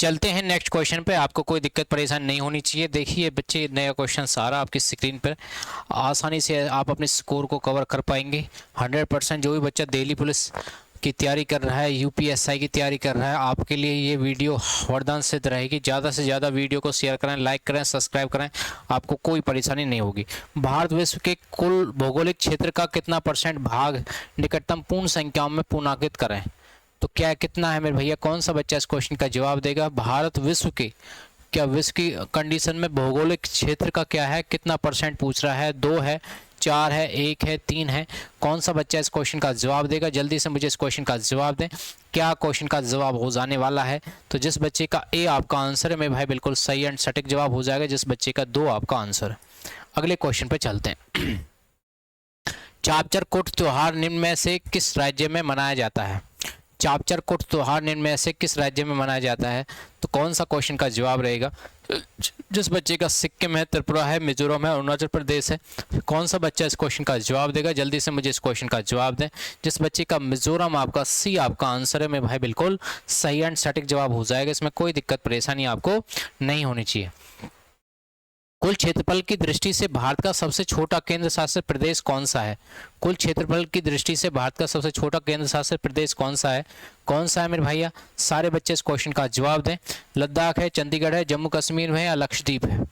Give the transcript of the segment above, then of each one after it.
चलते हैं next question पे। आपको कोई दिक्कत परेशानी नहीं होनी चाहिए। देखिए बच्चे, नया क्वेश्चन सारा आपकी स्क्रीन पर, आसानी से आप अपने स्कोर को कवर कर पाएंगे 100%। जो भी बच्चा दिल्ली पुलिस की तैयारी कर रहा है, यूपीएसआई की तैयारी कर रहा है, आपके लिए ये वीडियो वरदान सिद्ध रहेगी। ज़्यादा से ज़्यादा वीडियो को शेयर करें, लाइक करें, सब्सक्राइब करें, आपको कोई परेशानी नहीं होगी। भारत विश्व के कुल भौगोलिक क्षेत्र का कितना % भाग निकटतम पूर्ण संख्याओं में पूर्णांकित करें? तो क्या कितना है मेरे भैया? कौन सा बच्चा इस क्वेश्चन का जवाब देगा? भारत विश्व के, क्या विश्व की कंडीशन में भौगोलिक क्षेत्र का क्या है, कितना % पूछ रहा है? 2 है, 4 है, 1 है, 3 है? कौन सा बच्चा इस क्वेश्चन का जवाब देगा? जल्दी से मुझे इस क्वेश्चन का जवाब दें। क्या क्वेश्चन का जवाब हो जाने वाला है? तो जिस बच्चे का ए आपका आंसर है मेरे भाई, बिल्कुल सही एंड सटीक जवाब हो जाएगा। जिस बच्चे का 2 आपका आंसर है। अगले क्वेश्चन पे चलते हैं। चापचर कुट त्योहार निम्न में से किस राज्य में मनाया जाता है? चापचर कुट त्योहार निम्न में से किस राज्य में मनाया जाता है? तो कौन सा क्वेश्चन का जवाब रहेगा? जिस बच्चे का सिक्किम है, त्रिपुरा है, मिजोरम है, अरुणाचल प्रदेश है? कौन सा बच्चा इस क्वेश्चन का जवाब देगा? जल्दी से मुझे इस क्वेश्चन का जवाब दें। जिस बच्चे का मिजोरम, आपका सी आपका आंसर है मेरे भाई, बिल्कुल सही एंड सटीक जवाब हो जाएगा। इसमें कोई दिक्कत परेशानी आपको नहीं होनी चाहिए। कुल क्षेत्रफल की दृष्टि से भारत का सबसे छोटा केंद्र शासित प्रदेश कौन सा है? कुल क्षेत्रफल की दृष्टि से भारत का सबसे छोटा केंद्र शासित प्रदेश कौन सा है? कौन सा है मेरे भैया? सारे बच्चे इस क्वेश्चन का जवाब दें। लद्दाख है, चंडीगढ़ है, जम्मू कश्मीर में है या लक्षद्वीप है?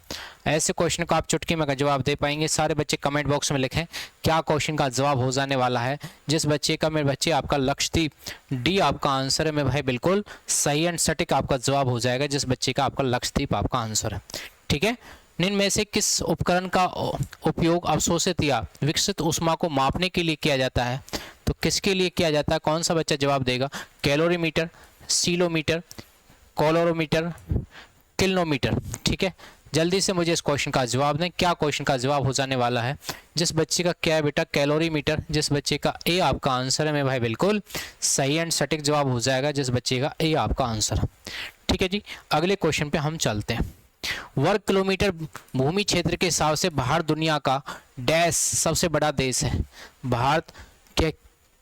ऐसे क्वेश्चन का आप चुटकी में जवाब दे पाएंगे। सारे बच्चे कमेंट बॉक्स में लिखें क्या क्वेश्चन का जवाब हो जाने वाला है। जिस बच्चे का मेरे बच्चे आपका लक्षद्वीप, डी आपका आंसर है मेरे भाई, बिल्कुल सही एंड सटीक आपका जवाब हो जाएगा। जिस बच्चे का आपका लक्षद्वीप आपका आंसर है। ठीक है। निम्न में से किस उपकरण का उपयोग अवशोषित या विकसित ऊष्मा को मापने के लिए किया जाता है? तो किसके लिए किया जाता है? कौन सा बच्चा जवाब देगा? Calorimeter, ceilometer, calorimeter, kilometre? ठीक है, जल्दी से मुझे इस क्वेश्चन का जवाब दें। क्या क्वेश्चन का जवाब हो जाने वाला है? जिस बच्चे का क्या है बेटा? कैलोरीमीटर। जिस बच्चे का ए आपका आंसर है मेरे भाई, बिल्कुल सही एंड सटीक जवाब हो जाएगा। जिस बच्चे का ए आपका आंसर है। ठीक है जी, अगले क्वेश्चन पे हम चलते हैं। वर्ग किलोमीटर भूमि क्षेत्र के हिसाब से भारत दुनिया का डैश सबसे बड़ा देश है? भारत के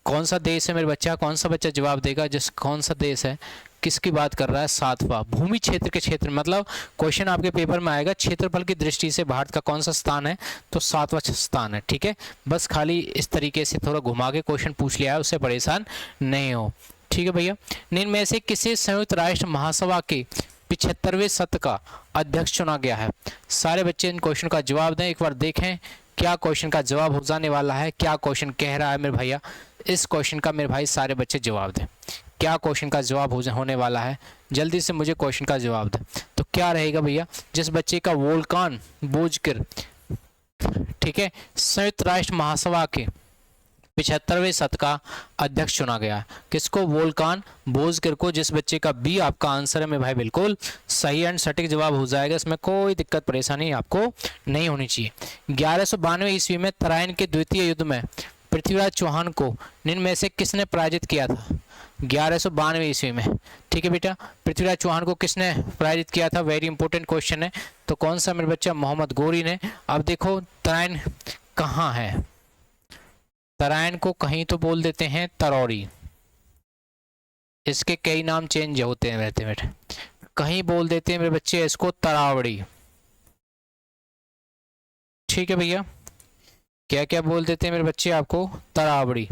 कौन सा देश है मेरे बच्चा? कौन सा बच्चा जवाब देगा? जिस कौन सा देश है, किसकी बात कर रहा है? 7वां। भूमि क्षेत्र के क्षेत्र मतलब क्वेश्चन आपके पेपर में आएगा क्षेत्रफल की दृष्टि से भारत का कौन सा स्थान है? तो 7वां स्थान है। ठीक है, बस खाली इस तरीके से थोड़ा घुमा के क्वेश्चन पूछ लिया है, उससे परेशान नहीं हो। ठीक है भैया। निम्न में से किसे संयुक्त राष्ट्र महासभा के 75वें सत्र का अध्यक्ष चुना गया है? सारे बच्चे इन क्वेश्चन का जवाब दें। एक बार देखें क्या क्वेश्चन का जवाब हो जाने वाला है, क्या क्वेश्चन कह रहा है मेरे भैया। इस क्वेश्चन का मेरे भाई सारे बच्चे जवाब दें। क्या क्वेश्चन का जवाब होने वाला है? जल्दी से मुझे क्वेश्चन का जवाब दें। तो क्या रहेगा भैया? जिस बच्चे का वोल्कान बोजकर, ठीक है, संयुक्त राष्ट्र महासभा के 75वें सत्र का अध्यक्ष चुना गया। किसको? वोल्कान बोजकर को। जिस बच्चे का बी आपका आंसर है मेरे भाई, बिल्कुल सही एंड सटीक जवाब हो जाएगा। इसमें कोई दिक्कत परेशानी आपको नहीं होनी चाहिए। 1192 ईस्वी में तराइन के द्वितीय युद्ध में पृथ्वीराज चौहान को निम्न में से किसने पराजित किया था? 1192 ईस्वी में। ठीक है बेटा, पृथ्वीराज चौहान को किसने पराजित किया था? वेरी इंपॉर्टेंट क्वेश्चन है। तो कौन सा मेरे बच्चा? मोहम्मद गोरी ने। अब देखो तराइन कहाँ है? तराइन को कहीं तो बोल देते हैं तरौरी, इसके कई नाम चेंज होते हैं रहते बेटे। कहीं बोल देते हैं मेरे बच्चे इसको तरावड़ी। ठीक है भैया, क्या क्या बोल देते हैं मेरे बच्चे आपको? तरावड़ी।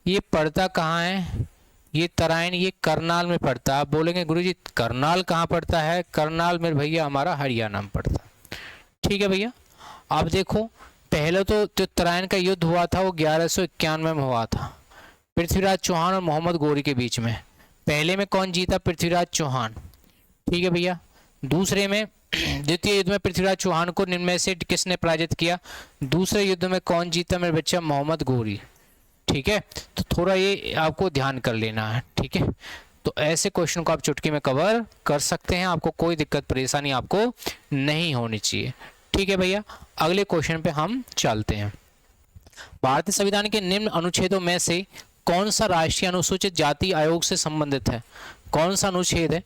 ये पड़ता कहाँ है? ये तराइन ये करनाल में पड़ता है। आप बोलेंगे गुरुजी करनाल कहाँ पड़ता है? करनाल मेरे भैया हमारा हरियाणा में पड़ता है। ठीक है भैया। आप देखो पहले तो जो तराइन का युद्ध हुआ था वो 1191 में हुआ था, पृथ्वीराज चौहान और मोहम्मद गोरी के बीच में। पहले में कौन जीता? पृथ्वीराज चौहान। ठीक है भैया। दूसरे में द्वितीय युद्ध में पृथ्वीराज चौहान को निम्न में से किसने पराजित किया? दूसरे युद्ध में कौन जीता मेरे बच्चा? मोहम्मद गोरी। ठीक है, तो थोड़ा ये आपको ध्यान कर लेना है। ठीक है, तो ऐसे क्वेश्चन को आप चुटकी में कवर कर सकते हैं, आपको कोई दिक्कत परेशानी आपको नहीं होनी चाहिए। ठीक है भैया, अगले क्वेश्चन पे हम चलते हैं। भारतीय संविधान के निम्न अनुच्छेदों में से कौन सा राष्ट्रीय अनुसूचित जाति आयोग से संबंधित है? कौन सा अनुच्छेद है?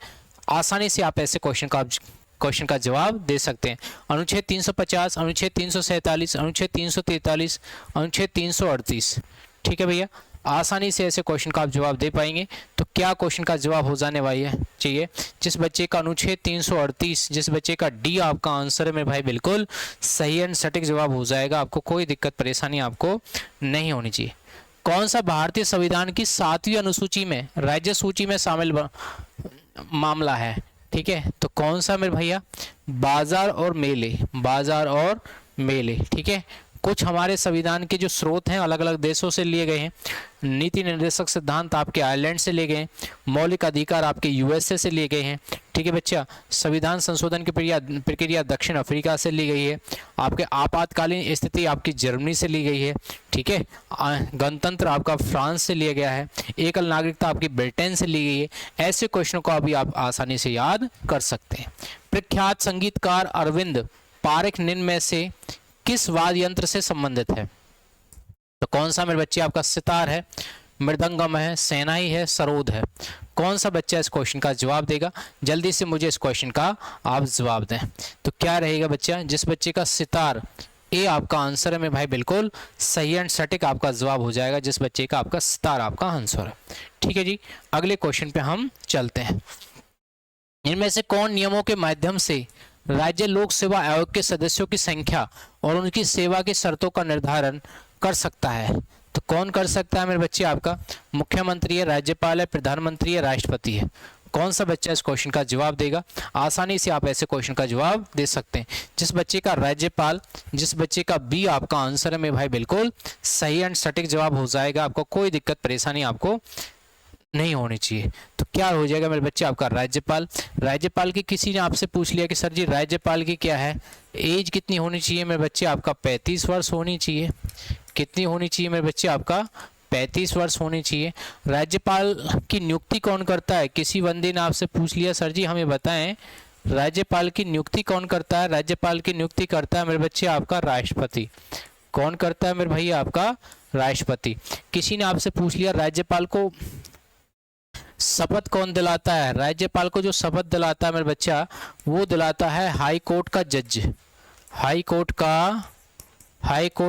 आसानी से आप ऐसे क्वेश्चन का जवाब दे सकते हैं। अनुच्छेद 350, अनुच्छेद 347, अनुच्छेद 343, अनुच्छेद 338। ठीक है भैया, आसानी से ऐसे क्वेश्चन का आप जवाब दे पाएंगे। तो क्या क्वेश्चन का जवाब हो जाने वाली है चाहिए, जिस बच्चे का अनुच्छेद 338, जिस बच्चे का डी आपका आंसर है मेरे भाई बिल्कुल सही एंड सटीक जवाब हो जाएगा। आपको कोई दिक्कत परेशानी आपको नहीं होनी चाहिए। कौन सा भारतीय संविधान की 7वीं अनुसूची में राज्य सूची में शामिल मामला है? ठीक है, तो कौन सा मेरे भैया? बाजार और मेले, बाजार और मेले। ठीक है, कुछ हमारे संविधान के जो स्रोत हैं अलग अलग देशों से लिए गए हैं। नीति निर्देशक सिद्धांत आपके आयरलैंड से लिए गए हैं, मौलिक अधिकार आपके यूएसए से लिए गए हैं। ठीक है बच्चा, संविधान संशोधन की प्रक्रिया दक्षिण अफ्रीका से ली गई है। आपके आपातकालीन स्थिति आपकी जर्मनी से ली गई है। ठीक है, गणतंत्र आपका फ्रांस से लिया गया है। एकल नागरिकता आपकी ब्रिटेन से ली गई है। ऐसे क्वेश्चनों को अभी आप आसानी से याद कर सकते हैं। प्रख्यात संगीतकार अरविंद पारेख निम्न में से किस वाद्य यंत्र से संबंधित है? तो कौन सा मेरे बच्चे आपका सितार है, मृदंगम है, शहनाई है, सरोद है? कौन सा बच्चा इस क्वेश्चन का जवाब देगा? जल्दी से मुझे इस क्वेश्चन का आप जवाब दें। तो क्या रहेगा बच्चा? जिस बच्चे का सितार, ए आपका आंसर है मेरे भाई बिल्कुल सही एंड सटीक आपका जवाब हो जाएगा, जिस बच्चे का आपका सितार आपका आंसर है। ठीक है जी, अगले क्वेश्चन पे हम चलते हैं। इनमें से कौन नियमों के माध्यम से राज्य लोक सेवा आयोग के सदस्यों की संख्या और उनकी सेवा की शर्तों का निर्धारण कर सकता है? तो कौन कर सकता है मेरे बच्चे? आपका मुख्यमंत्री है, राज्यपाल है, प्रधानमंत्री है, राष्ट्रपति है? कौन सा बच्चा इस क्वेश्चन का जवाब देगा? आसानी से आप ऐसे क्वेश्चन का जवाब दे सकते हैं। जिस बच्चे का राज्यपाल, जिस बच्चे का बी आपका आंसर है मेरे भाई बिल्कुल सही एंड सटीक जवाब हो जाएगा। आपको कोई दिक्कत परेशानी आपको नहीं होनी चाहिए। तो क्या हो जाएगा मेरे बच्चे? आपका राज्यपाल। राज्यपाल की किसी ने आपसे पूछ लिया कि सर जी राज्यपाल की क्या है एज, कितनी होनी चाहिए मेरे बच्चे? आपका 35 वर्ष होनी चाहिए। कितनी होनी चाहिए मेरे बच्चे? आपका 35 वर्ष होनी चाहिए। राज्यपाल की नियुक्ति कौन करता है? किसी बंदे ने आपसे पूछ लिया सर जी हमें बताएं राज्यपाल की नियुक्ति कौन करता है? राज्यपाल की नियुक्ति करता है मेरे बच्चे आपका राष्ट्रपति। कौन करता है मेरे भैया? आपका राष्ट्रपति। किसी ने आपसे पूछ लिया राज्यपाल को शपथ कौन दिलाता है? राज्यपाल को जो शपथ दिलाता है मेरे बच्चा वो दिलाता है हाई कोर्ट का जज। हाई कोर्ट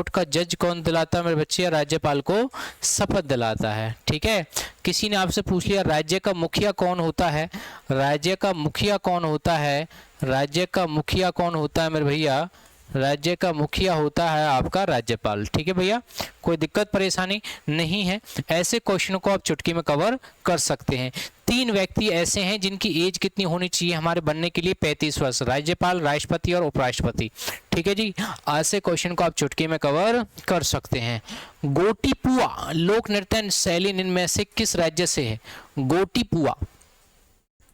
का जज कौन दिलाता है मेरे बच्चे? राज्यपाल को शपथ दिलाता है। ठीक है, किसी ने आपसे पूछ लिया राज्य का मुखिया कौन होता है? राज्य का मुखिया कौन होता है? राज्य का मुखिया कौन होता है मेरे भैया? राज्य का मुखिया होता है आपका राज्यपाल। ठीक है भैया, कोई दिक्कत परेशानी नहीं है। ऐसे क्वेश्चनों को आप चुटकी में कवर कर सकते हैं। 3 व्यक्ति ऐसे हैं जिनकी एज कितनी होनी चाहिए हमारे बनने के लिए? 35 वर्ष। राज्यपाल, राष्ट्रपति और उपराष्ट्रपति। ठीक है जी, ऐसे क्वेश्चन को आप चुटकी में कवर कर सकते हैं। गोटीपुआ लोक नृत्य शैली इनमें में से किस राज्य से है?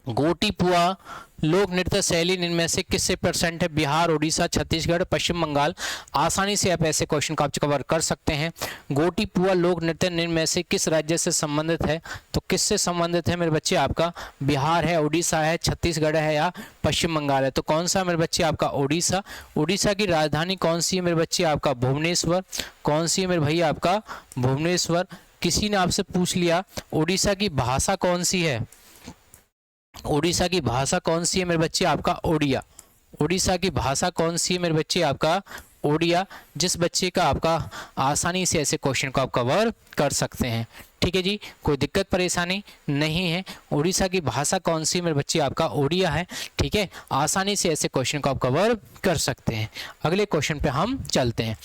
गोटीपुआ लोक नृत्य शैली इनमें से किससे परसेंट है? बिहार, उड़ीसा, छत्तीसगढ़, पश्चिम बंगाल? आसानी से आप ऐसे क्वेश्चन को आप कवर कर सकते हैं। गोटीपुआ लोक नृत्य इनमें से किस राज्य से संबंधित है? तो किससे संबंधित है मेरे बच्चे? आपका बिहार है, उड़ीसा है, छत्तीसगढ़ है या पश्चिम बंगाल है? तो कौन सा मेरे बच्चे? आपका उड़ीसा। उड़ीसा की राजधानी कौन सी है मेरे बच्चे? आपका भुवनेश्वर। कौन सी है मेरे भैया? आपका भुवनेश्वर। किसी ने आपसे पूछ लिया उड़ीसा की भाषा कौन सी है? उड़ीसा की भाषा कौन सी है मेरे बच्चे? आपका ओडिया। उड़ीसा की भाषा कौन सी है मेरे बच्चे? आपका ओडिया। जिस बच्चे का आपका आसानी से ऐसे क्वेश्चन को आप कवर कर सकते हैं। ठीक है जी, कोई दिक्कत परेशानी नहीं है। उड़ीसा की भाषा कौन सी मेरे बच्चे? आपका ओडिया है। ठीक है, आसानी से ऐसे क्वेश्चन को आप कवर कर सकते हैं। अगले क्वेश्चन पे हम चलते हैं।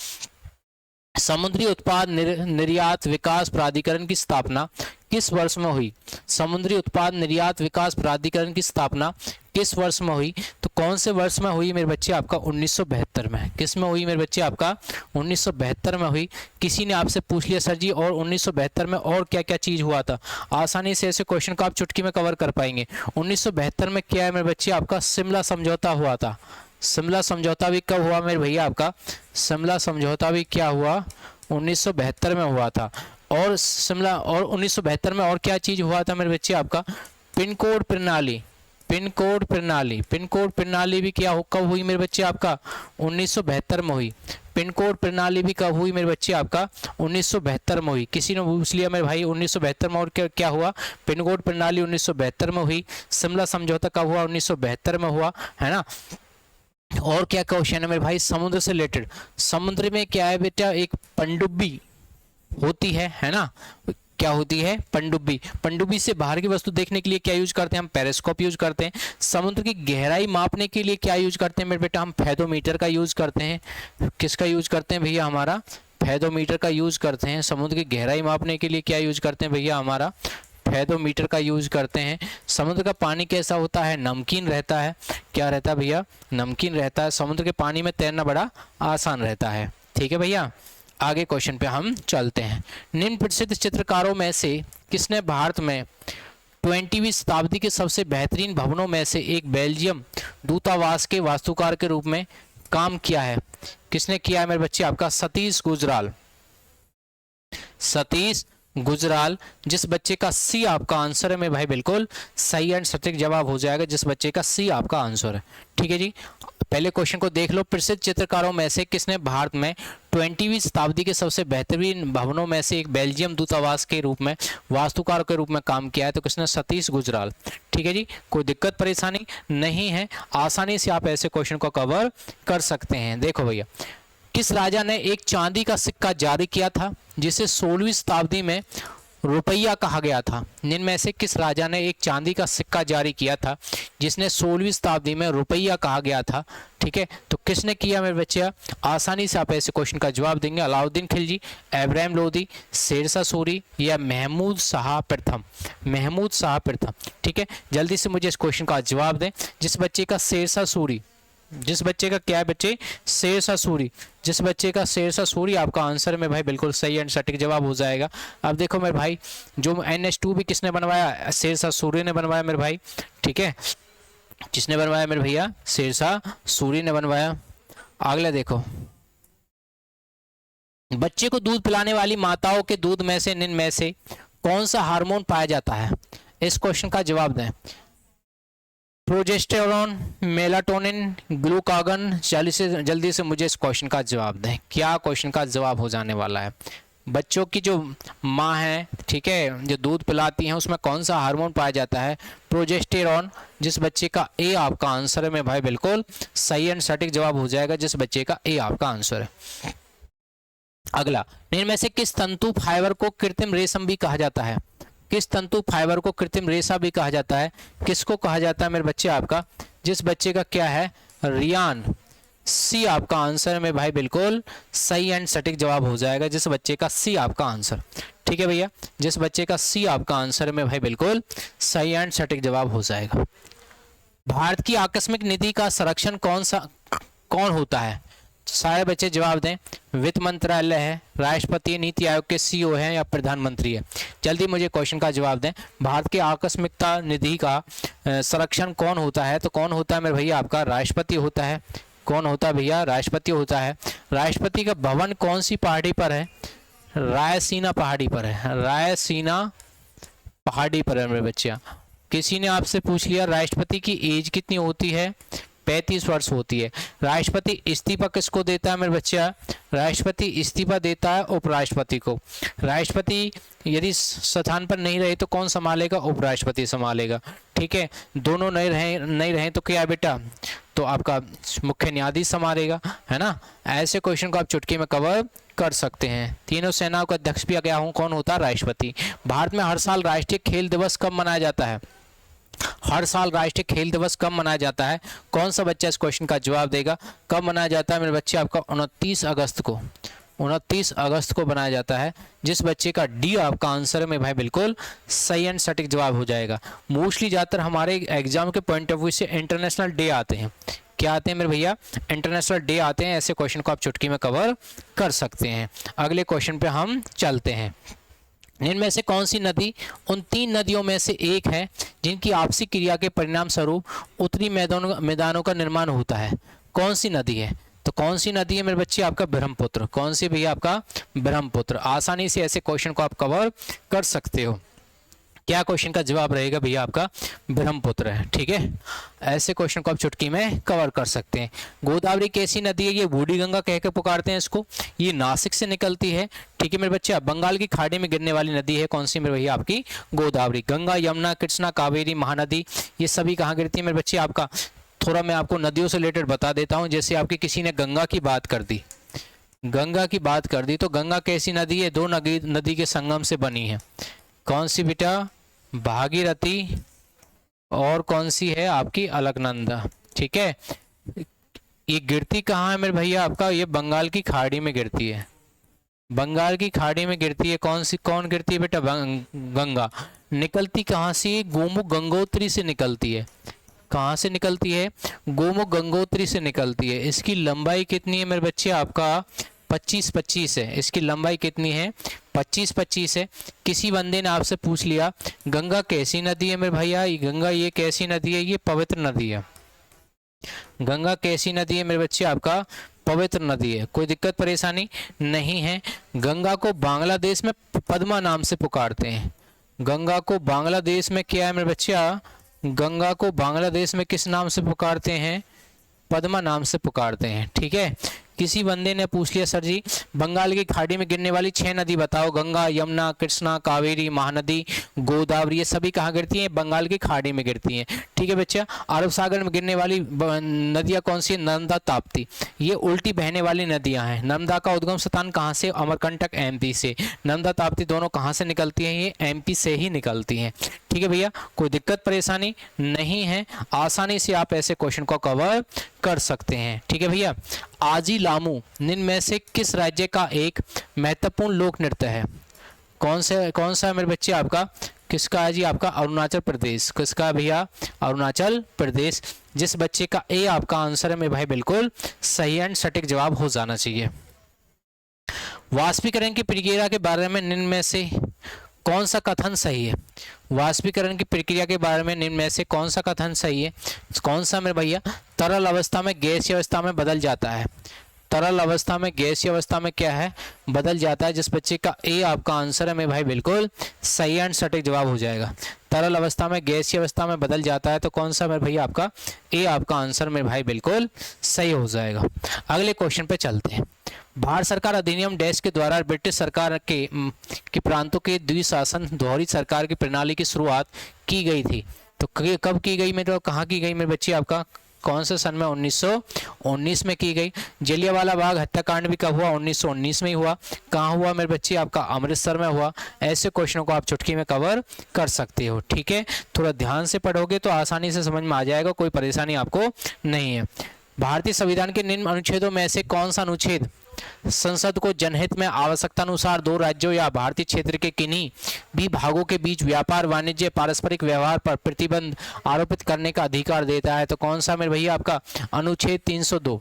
समुद्री उत्पाद निर्यात विकास प्राधिकरण की स्थापना किस वर्ष में हुई? समुद्री उत्पाद निर्यात विकास प्राधिकरण की स्थापना किस वर्ष में हुई? तो कौन से वर्ष में हुई मेरे बच्चे? आपका 1972 में। किस में हुई मेरे बच्चे? आपका 1972 में हुई। किसी ने आपसे पूछ लिया सर जी और 1972 में और क्या क्या चीज हुआ था? आसानी से ऐसे क्वेश्चन को आप चुटकी में कवर कर पाएंगे। 1972 में क्या है मेरे बच्चे? आपका शिमला समझौता हुआ था। शिमला समझौता भी कब हुआ मेरे भैया? आपका शिमला समझौता भी क्या हुआ? 1972 में हुआ था। और शिमला और 1972 में और क्या चीज हुआ था मेरे बच्चे? आपका पिन कोड प्रणाली। पिन कोड प्रणाली भी क्या कब हुई मेरे बच्चे? आपका 1972 में हुई। पिन कोड प्रणाली भी कब हुई मेरे बच्चे? आपका 1972 में हुई। किसी ने पूछ लिया मेरे भाई 1972 में और क्या हुआ? पिन कोड प्रणाली 1972 में हुई। शिमला समझौता कब हुआ? 1972 में हुआ, है ना। और क्या क्वेश्चन है मेरे भाई? समुद्र से रिलेटेड। समुद्र में क्या है बेटा? एक पनडुब्बी होती है ना। क्या होती है? पनडुब्बी। पनडुब्बी से बाहर की वस्तु देखने के लिए क्या यूज करते हैं? हम पेरिस्कोप यूज करते हैं। समुद्र की गहराई मापने के लिए क्या यूज करते हैं मेरे बेटा? हम फेदोमीटर का यूज करते हैं। किसका यूज करते हैं भैया? हमारा फेदोमीटर का यूज करते हैं। समुद्र की गहराई मापने के लिए क्या यूज करते हैं भैया? हमारा फेदोमीटर का यूज करते हैं। समुद्र का पानी कैसा होता है? नमकीन रहता है। क्या रहता है भैया? नमकीन रहता है। समुद्र के पानी में तैरना बड़ा आसान रहता है। ठीक है भैया, आगे क्वेश्चन पे हम चलते हैं। निम्न प्रसिद्ध चित्रकारों में से किसने भारत में 20वीं शताब्दी के सबसे बेहतरीन भवनों में से एक बेल्जियम दूतावास के वास्तुकार के रूप में काम किया है? किसने किया है मेरे बच्चे? आपका सतीश गुजराल। सतीश गुजराल। जिस बच्चे का सी आपका आंसर है मेरे भाई बिल्कुल सही एंड सटीक जवाब हो जाएगा, जिस बच्चे का सी आपका आंसर है। ठीक है जी, पहले क्वेश्चन को देख लो। प्रसिद्ध चित्रकारों में से किसने भारत में 20वीं शताब्दी के सबसे बेहतरीन भवनों में से एक बेल्जियम दूतावास के रूप में वास्तुकार के रूप में काम किया है? तो किसने? सतीश गुजराल। ठीक है जी, कोई दिक्कत परेशानी नहीं है, आसानी से आप ऐसे क्वेश्चन को कवर कर सकते हैं। देखो भैया, किस राजा ने एक चांदी का सिक्का जारी किया था जिसे 16वीं शताब्दी में रुपया कहा गया था? निम्न में से किस राजा ने एक चांदी का सिक्का जारी किया था जिसने 16वीं शताब्दी में रुपया कहा गया था? ठीक है, तो किसने किया मेरे बच्चे? आसानी से आप ऐसे क्वेश्चन का जवाब देंगे। अलाउद्दीन खिलजी, इब्राहिम लोदी, शेरशाह सूरी या महमूद शाह प्रथम? महमूद शाह प्रथम। ठीक है, जल्दी से मुझे इस क्वेश्चन का जवाब दें। जिस बच्चे का शेरशाह सूरी, जिस बच्चे का क्या है बच्चे? शेरशाह सूरी। जिस बच्चे का शेरशाह सूरी आपका आंसर में भाई बिल्कुल सही एंड सटीक जवाब हो जाएगा। अब देखो मेरे भाई, जो NH2 भी किसने बनवाया? शेरशाह सूरी ने बनवाया मेरे भाई। ठीक है, किसने बनवाया मेरे भैया? शेरशाह सूरी ने बनवाया। अगला देखो, बच्चे को दूध पिलाने वाली माताओं के दूध में से निम्न में से कौन सा हार्मोन पाया जाता है? इस क्वेश्चन का जवाब दें। Progesterone, melatonin, glucagon? जल्दी से मुझे इस क्वेश्चन का जवाब दें। क्या क्वेश्चन का जवाब हो जाने वाला है? बच्चों की जो माँ है, ठीक है, जो दूध पिलाती हैं, उसमें कौन सा हार्मोन पाया जाता है? प्रोजेस्टेरोन। जिस बच्चे का ए आपका आंसर है में भाई बिल्कुल सही एंड सटीक जवाब हो जाएगा, जिस बच्चे का ए आपका आंसर है। अगला, इनमें में से किस तंतु फाइबर को कृत्रिम रेशम भी कहा जाता है? किस तंतु फाइबर को कृत्रिम रेशा भी कहा जाता है? किसको कहा जाता है मेरे बच्चे? आपका जिस बच्चे का क्या है? रियान। सी आपका आंसर में भाई बिल्कुल सही एंड सटीक जवाब हो जाएगा, जिस बच्चे का सी आपका आंसर। ठीक है भैया, जिस बच्चे का सी आपका आंसर में भाई बिल्कुल सही एंड सटीक जवाब हो जाएगा। भारत की आकस्मिक निधि का संरक्षण कौन होता है? सारे बच्चे जवाब दें। वित्त मंत्रालय है, राष्ट्रपति, नीति आयोग के CEO हैं या प्रधानमंत्री है? जल्दी मुझे क्वेश्चन का जवाब दें। भारत की आकस्मिकता निधि का संरक्षण कौन होता है? तो कौन होता है मेरे भैया? आपका राष्ट्रपति होता है। कौन होता है भैया? राष्ट्रपति होता है। राष्ट्रपति का भवन कौन सी पहाड़ी पर है? रायसीना पहाड़ी पर है। रायसीना पहाड़ी पर है मेरे बच्चे। किसी ने आपसे पूछ लिया राष्ट्रपति की एज कितनी होती है? 35 वर्ष होती है। राष्ट्रपति इस्तीफा किसको देता है मेरे बच्चा? राष्ट्रपति इस्तीफा देता है उपराष्ट्रपति को। राष्ट्रपति यदि स्थान पर नहीं रहे तो कौन संभालेगा? उपराष्ट्रपति संभालेगा। ठीक है, दोनों नहीं रहे तो क्या बेटा? तो आपका मुख्य न्यायाधीश संभालेगा, है ना। ऐसे क्वेश्चन को आप चुटकी में कवर कर सकते हैं। तीनों सेनाओं का अध्यक्ष भी गया हूँ, कौन होता है? राष्ट्रपति। भारत में हर साल राष्ट्रीय खेल दिवस कब मनाया जाता है? हर साल राष्ट्रीय खेल दिवस कब मनाया जाता है? कौन सा बच्चा इस क्वेश्चन का जवाब देगा? कब मनाया जाता है मेरे बच्चे? आपका 29 अगस्त को। 29 अगस्त को बनाया जाता है, जिस बच्चे का डी आपका आंसर में भाई बिल्कुल सही एंड सटीक जवाब हो जाएगा। मोस्टली ज़्यादातर हमारे एग्जाम के पॉइंट ऑफ व्यू से इंटरनेशनल डे आते हैं। क्या आते हैं मेरे भैया? इंटरनेशनल डे आते हैं। ऐसे क्वेश्चन को आप चुटकी में कवर कर सकते हैं। अगले क्वेश्चन पे हम चलते हैं। इनमें से कौन सी नदी उन 3 नदियों में से एक है जिनकी आपसी क्रिया के परिणाम स्वरूप उत्तरी मैदानों का निर्माण होता है? कौन सी नदी है? तो कौन सी नदी है मेरे बच्चे? आपका ब्रह्मपुत्र। कौन सी भैया? आपका ब्रह्मपुत्र। आसानी से ऐसे क्वेश्चन को आप कवर कर सकते हो। क्या क्वेश्चन का जवाब रहेगा भैया? आपका ब्रह्मपुत्र है। ठीक है, ऐसे क्वेश्चन को आप चुटकी में कवर कर सकते हैं। गोदावरी कैसी नदी है? ये बूढ़ी गंगा कह के पुकारते हैं इसको। ये नासिक से निकलती है। ठीक है मेरे बच्चे, बंगाल की खाड़ी में गिरने वाली नदी है। कौन सी मेरे भैया? आपकी गोदावरी। गंगा, यमुना, कृष्णा, कावेरी, महानदी, ये सभी कहाँ गिरती है मेरे बच्चे? आपका थोड़ा मैं आपको नदियों से रिलेटेड बता देता हूँ। जैसे आपकी किसी ने गंगा की बात कर दी, गंगा की बात कर दी तो गंगा कैसी नदी है? दो नदी के संगम से बनी है। कौन सी बेटा? भागीरथी और कौन सी है आपकी? अलकनंदा। ठीक है, ये गिरती कहाँ है मेरे भैया आपका? ये बंगाल की खाड़ी में गिरती है, बंगाल की खाड़ी में गिरती है। कौन गिरती है बेटा? गंगा। निकलती कहाँ से? गोमुख गंगोत्री से निकलती है। कहाँ से निकलती है? गोमुख गंगोत्री से निकलती है। इसकी लंबाई कितनी है मेरे बच्चे आपका? 25-25 है। इसकी लंबाई कितनी है? 25-25 है। किसी बंदे ने आपसे पूछ लिया गंगा कैसी नदी है मेरे भैया? गंगा ये कैसी नदी है? ये पवित्र नदी है। गंगा कैसी नदी है मेरे बच्चे आपका? पवित्र नदी है। कोई दिक्कत परेशानी नहीं है। गंगा को बांग्लादेश में पद्मा नाम से पुकारते हैं। गंगा को बांग्लादेश में क्या है मेरे बच्चा? गंगा को बांग्लादेश में किस नाम से पुकारते हैं? पद्मा नाम से पुकारते हैं। ठीक है, किसी बंदे ने पूछ लिया सर जी बंगाल की खाड़ी में गिरने वाली 6 नदी बताओ। गंगा, यमुना, कृष्णा, कावेरी, महानदी, गोदावरी, ये सभी कहाँ गिरती हैं? बंगाल की खाड़ी में गिरती हैं। ठीक है बच्चा, अरब सागर में गिरने वाली नदियाँ कौन सी है? नर्मदा, ताप्ती। ये उल्टी बहने वाली नदियाँ हैं। नर्मदा का उद्गम स्थान कहाँ से? अमरकंटक, एमपी से। नर्मदा, ताप्ती दोनों कहाँ से निकलती हैं? ये एमपी से ही निकलती हैं। ठीक है भैया, कोई दिक्कत परेशानी नहीं है, आसानी से आप ऐसे क्वेश्चन को कवर कर सकते हैं। ठीक है भैया, आजी लामू निम्न में से किस राज्य का एक महत्वपूर्ण लोक नृत्य है? कौन सा है मेरे बच्चे आपका? किसका है जी आपका? अरुणाचल प्रदेश। किसका भैया? अरुणाचल प्रदेश। जिस बच्चे का ए आपका आंसर है मेरे भाई बिल्कुल सही एंड सटीक जवाब हो जाना चाहिए। वाष्पीकरण की प्रक्रिया के बारे में निम्न में से कौन सा कथन सही है? वाष्पीकरण की प्रक्रिया के बारे में निम्न में से कौन सा कथन सही है? कौन सा मेरे भैया? तरल अवस्था में गैसीय अवस्था में बदल जाता है। तरल अवस्था में गैसीय अवस्था में क्या है? बदल जाता है। जिस बच्चे का ए आपका आंसर है मेरे भाई बिल्कुल सही एंड सटीक जवाब हो जाएगा। तरल अवस्था में गैसीय अवस्था में बदल जाता है तो कौन सा मेरे भैया आपका? ए आपका आंसर मेरे भाई बिल्कुल सही हो जाएगा। अगले क्वेश्चन पे चलते हैं। भारत सरकार अधिनियम डैश के द्वारा ब्रिटिश सरकार के प्रांतों के द्विशासन दोहरी सरकार की प्रणाली की शुरुआत की गई थी। तो कब की गई मेरे? कहाँ की गई मेरे बच्चे आपका? कौन से सन में? 1919 में की गई। जलियांवाला बाग हत्याकांड भी कब हुआ? 1919 में ही हुआ। कहाँ हुआ मेरे बच्चे आपका? अमृतसर में हुआ। ऐसे क्वेश्चनों को आप चुटकी में कवर कर सकते हो। ठीक है, थोड़ा ध्यान से पढ़ोगे तो आसानी से समझ में आ जाएगा, कोई परेशानी आपको नहीं है। भारतीय संविधान के निम्न अनुच्छेदों में से कौन सा अनुच्छेद संसद को जनहित में आवश्यकतानुसार दो राज्यों या भारतीय क्षेत्र के किन्हीं भी भागों के बीच व्यापार, वाणिज्य, पारस्परिक व्यवहार पर प्रतिबंध आरोपित करने का अधिकार देता है? तो कौन सा मेरे भैया आपका? अनुच्छेद 302।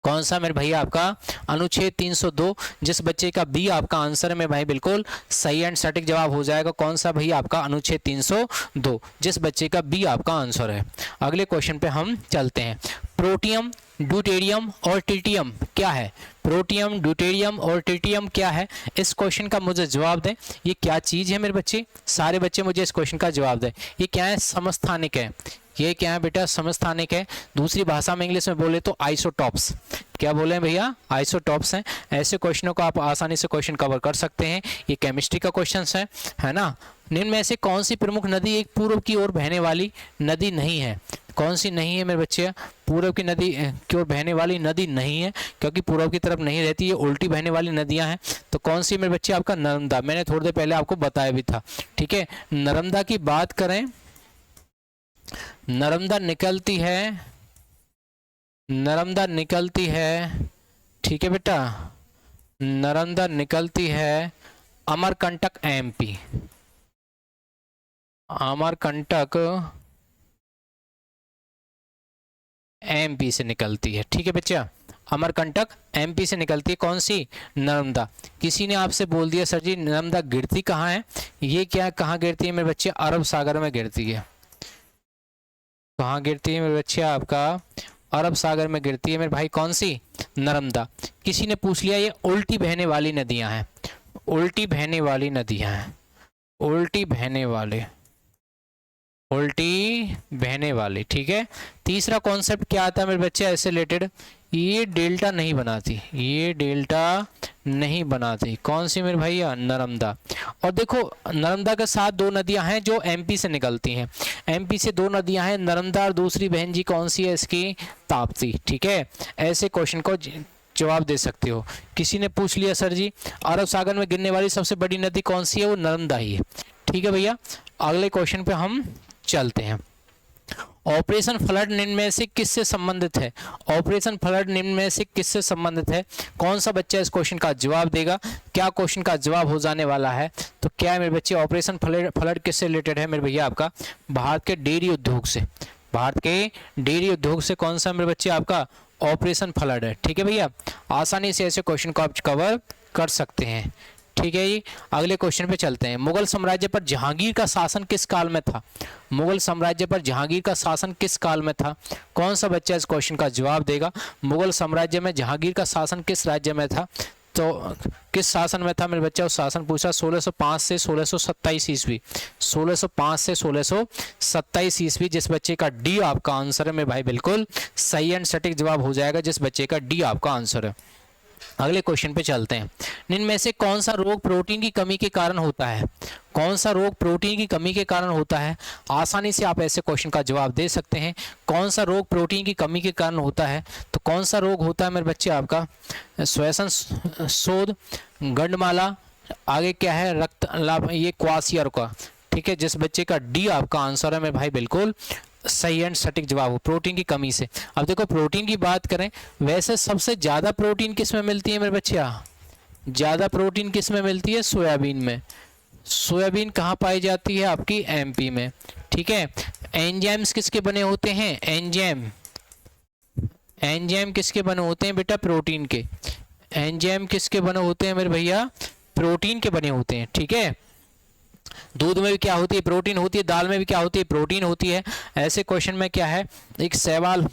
कौन सा मेरे भैया आपका? अनुच्छेद 302। जिस बच्चे का बी आपका आंसर है मेरे भाई बिल्कुल सही एंड सटीक जवाब हो जाएगा। कौन सा भैया आपका? अनुच्छेद 302। जिस बच्चे का बी आपका आंसर है। अगले क्वेश्चन पे हम चलते हैं। प्रोटियम, ड्यूटेरियम और ट्रिटियम क्या है? प्रोटियम, ड्यूटेरियम और ट्रिटियम क्या है? इस क्वेश्चन का मुझे जवाब दें। ये क्या चीज है मेरे बच्चे? सारे बच्चे मुझे इस क्वेश्चन का जवाब दें। ये क्या है? समस्थानिक है। ये क्या है बेटा? समस्थानिक है। दूसरी भाषा में इंग्लिश में बोले तो आइसोटॉप्स। क्या बोले हैं भैया? आइसोटॉप्स हैं। ऐसे क्वेश्चनों को आप आसानी से क्वेश्चन कवर कर सकते हैं। ये केमिस्ट्री का क्वेश्चन है ना। निम्न में से कौन सी प्रमुख नदी एक पूर्व की ओर बहने वाली नदी नहीं है? कौन सी नहीं है मेरे बच्चे? पूर्व की नदी की ओर बहने वाली नदी नहीं है, क्योंकि पूर्व की तरफ नहीं रहती, ये उल्टी बहने वाली नदियां हैं। तो कौन सी मेरे बच्चे? आपका नर्मदा। मैंने थोड़ी देर पहले आपको बताया भी था। ठीक है, नर्मदा की बात करें, नर्मदा निकलती है, नर्मदा निकलती है। ठीक है बेटा, नर्मदा निकलती है अमरकंटक एमपी। अमरकंटक एमपी से निकलती है। ठीक है बच्चा, अमरकंटक एमपी से निकलती है। कौन सी? नर्मदा। किसी ने आपसे बोल दिया सर जी नर्मदा गिरती कहाँ है? ये क्या कहाँ गिरती है मेरे बच्चे? अरब सागर में गिरती है। कहाँ गिरती है मेरे बच्चे? आपका अरब सागर में गिरती है मेरे भाई। कौन सी? नर्मदा। किसी ने पूछ लिया ये उल्टी बहने वाली नदियां हैं। उल्टी बहने वाली नदियां हैं। उल्टी बहने वाले, उल्टी बहने वाली। ठीक है, तीसरा कॉन्सेप्ट क्या आता है मेरे बच्चे ऐसे रिलेटेड? ये डेल्टा नहीं बनाती, ये डेल्टा नहीं बनाती। कौन सी मेरे भैया? नर्मदा। और देखो नर्मदा के साथ दो नदियां हैं जो एमपी से निकलती हैं। एमपी से दो नदियां हैं, नर्मदा और दूसरी बहन जी कौन सी है इसकी? ताप्ती। ठीक है, ऐसे क्वेश्चन को जवाब दे सकते हो। किसी ने पूछ लिया सर जी अरब सागर में गिरने वाली सबसे बड़ी नदी कौन सी है, वो नर्मदा ही है। ठीक है भैया, अगले क्वेश्चन पे हम चलते हैं। ऑपरेशन फ्लड निम्न में से किससे संबंधित है? ऑपरेशन फ्लड निम्न में से किससे संबंधित है? कौन सा बच्चा इस क्वेश्चन का जवाब देगा? क्या क्वेश्चन का जवाब हो जाने वाला है? तो क्या है मेरे बच्चे, ऑपरेशन फ्लड किससे रिलेटेड है मेरे भैया? आपका भारत के डेयरी उद्योग से, भारत के डेयरी उद्योग से कौन सा मेरे बच्चे आपका ऑपरेशन फ्लड है। ठीक है भैया, आसानी से ऐसे क्वेश्चन को आप कवर कर सकते हैं। ठीक है जी, अगले क्वेश्चन पे चलते हैं। मुगल साम्राज्य पर जहांगीर का शासन किस काल में था? मुगल साम्राज्य पर जहांगीर का शासन किस काल में था? कौन सा बच्चा इस क्वेश्चन का जवाब देगा? मुगल साम्राज्य में जहांगीर का शासन किस राज्य में था? तो किस शासन में था मेरे बच्चा? उस शासन पूछा 1605 से 1627 ईस्वी, 1605 से 1627 ईस्वी। जिस बच्चे का डी आपका आंसर है मेरे भाई, बिल्कुल सही एंड सटीक जवाब हो जाएगा जिस बच्चे का डी आपका आंसर है। अगले क्वेश्चन पे चलते हैं। निम्न में से कौन सा रोग प्रोटीन की कमी के कारण होता है? कौन सा रोग प्रोटीन की कमी के कारण होता है? आसानी से आप ऐसे क्वेश्चन का जवाब दे सकते हैं। कौन सा रोग प्रोटीन की कमी के कारण होता है? तो कौन सा रोग होता है मेरे बच्चे आपका? श्वसन शोध, गंडमाला, आगे क्या है रक्त लाभ, ये क्वासियर का। ठीक है, जिस बच्चे का डी आपका आंसर है मेरे भाई, बिल्कुल सही एंड सटीक जवाब हो, प्रोटीन की कमी से। अब देखो प्रोटीन की बात करें, वैसे सबसे ज़्यादा प्रोटीन किस में मिलती है मेरे बच्चे? ज़्यादा प्रोटीन किस में मिलती है? सोयाबीन में। सोयाबीन कहाँ पाई जाती है? आपकी एमपी में। ठीक है, एंजाइम्स किसके बने होते हैं? एंजाइम किसके बने होते हैं बेटा? प्रोटीन के। एंजाइम किसके बने होते हैं मेरे भैया? प्रोटीन के बने होते हैं। ठीक है, दूध में भी क्या होती है? प्रोटीन होती है। दाल में भी क्या होती है? प्रोटीन होती है। ऐसे क्वेश्चन में क्या है, एक सवाल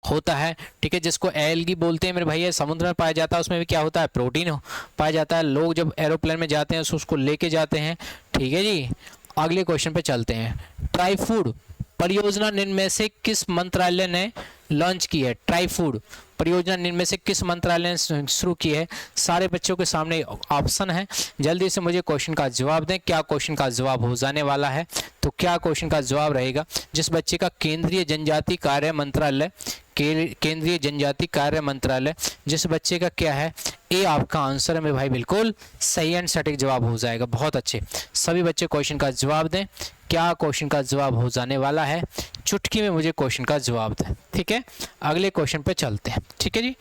होता है, ठीक है, जिसको एल्गी बोलते हैं मेरे भैया, समुद्र में पाया जाता है, उसमें भी क्या होता है? प्रोटीन पाया जाता है। लोग जब एरोप्लेन में जाते हैं तो उसको लेके जाते हैं। ठीक है जी, अगले क्वेश्चन पे चलते हैं। ट्राईफूड परियोजना निम्न में से किस मंत्रालय ने लॉन्च की है? ट्राईफूड परियोजना निम्न में से किस मंत्रालय ने शुरू की है? सारे बच्चों के सामने ऑप्शन है, जल्दी से मुझे क्वेश्चन का जवाब दें। क्या क्वेश्चन का जवाब हो जाने वाला है? तो क्या क्वेश्चन का जवाब रहेगा? जिस बच्चे का केंद्रीय जनजाति कार्य मंत्रालय, केंद्रीय जनजाति कार्य मंत्रालय, जिस बच्चे का क्या है? ए आपका आंसर है मेरे भाई, बिल्कुल सही एंड सटीक जवाब हो जाएगा। बहुत अच्छे, सभी बच्चे क्वेश्चन का जवाब दें। क्या क्वेश्चन का जवाब हो जाने वाला है? चुटकी में मुझे क्वेश्चन का जवाब दें। ठीक है, अगले क्वेश्चन पे चलते हैं। ठीक है जी,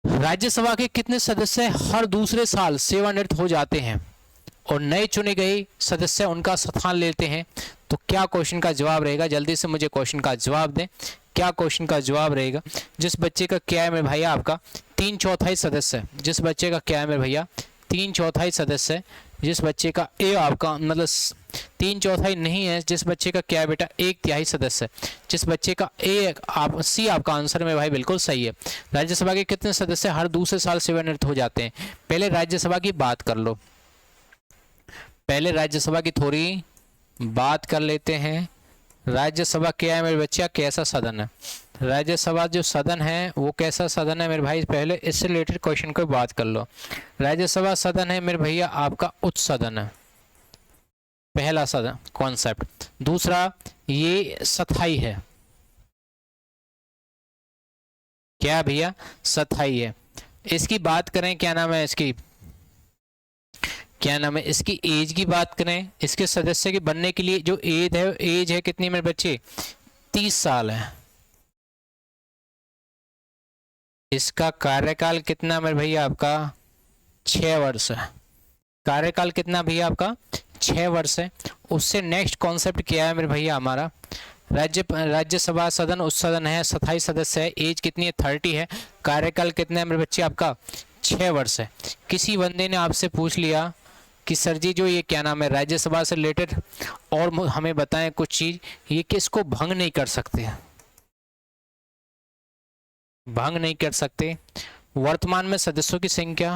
राज्यसभा के कितने सदस्य हर दूसरे साल सेवानिवृत्त हो जाते हैं और नए चुने गए सदस्य उनका स्थान लेते हैं? तो क्या क्वेश्चन का जवाब रहेगा? जल्दी से मुझे क्वेश्चन का जवाब दें। क्या क्वेश्चन का जवाब रहेगा? जिस बच्चे का क्या है मेरे भैया आपका 3/4 सदस्य, जिस बच्चे का क्या है मेरे भैया 3/4 सदस्य, जिस बच्चे का ए आपका मतलब 3/4 नहीं है, जिस बच्चे का क्या है बेटा 1/3 सदस्य, जिस बच्चे का ए आप सी आपका आंसर में भाई बिल्कुल सही है। राज्यसभा के कितने सदस्य हर दूसरे साल सेवानिवृत्त हो जाते हैं? पहले राज्यसभा की बात कर लो, पहले राज्यसभा की थोड़ी बात कर लेते हैं। राज्यसभा क्या है मेरे बच्चे? कैसा सदन है? राज्यसभा जो सदन है वो कैसा सदन है मेरे भाई? पहले इससे रिलेटेड क्वेश्चन को बात कर लो। राज्यसभा सदन है मेरे भैया आपका उच्च सदन है, पहला सदन कॉन्सेप्ट। दूसरा, ये स्थायी है। क्या भैया? स्थायी है। इसकी बात करें, क्या नाम है इसकी, क्या नाम है इसकी एज की बात करें, इसके सदस्य के बनने के लिए जो एज है कितनी मेरे बच्चे? 30 साल है। इसका कार्यकाल कितना मेरे भैया आपका? 6 वर्ष है। कार्यकाल कितना भैया आपका? 6 वर्ष है। उससे नेक्स्ट कॉन्सेप्ट क्या है मेरे भैया हमारा? राज्यसभा सदन उच्च सदन है, स्थायी सदस्य है, एज कितनी है? 30 है। कार्यकाल कितना है मेरे बच्चे आपका? 6 वर्ष है। किसी बंदे ने आपसे पूछ लिया कि सर जी जो ये क्या नाम है राज्यसभा से रिलेटेड और हमें बताएं कुछ चीज, ये किसको भंग नहीं कर सकते? भंग नहीं कर सकते। वर्तमान में सदस्यों की संख्या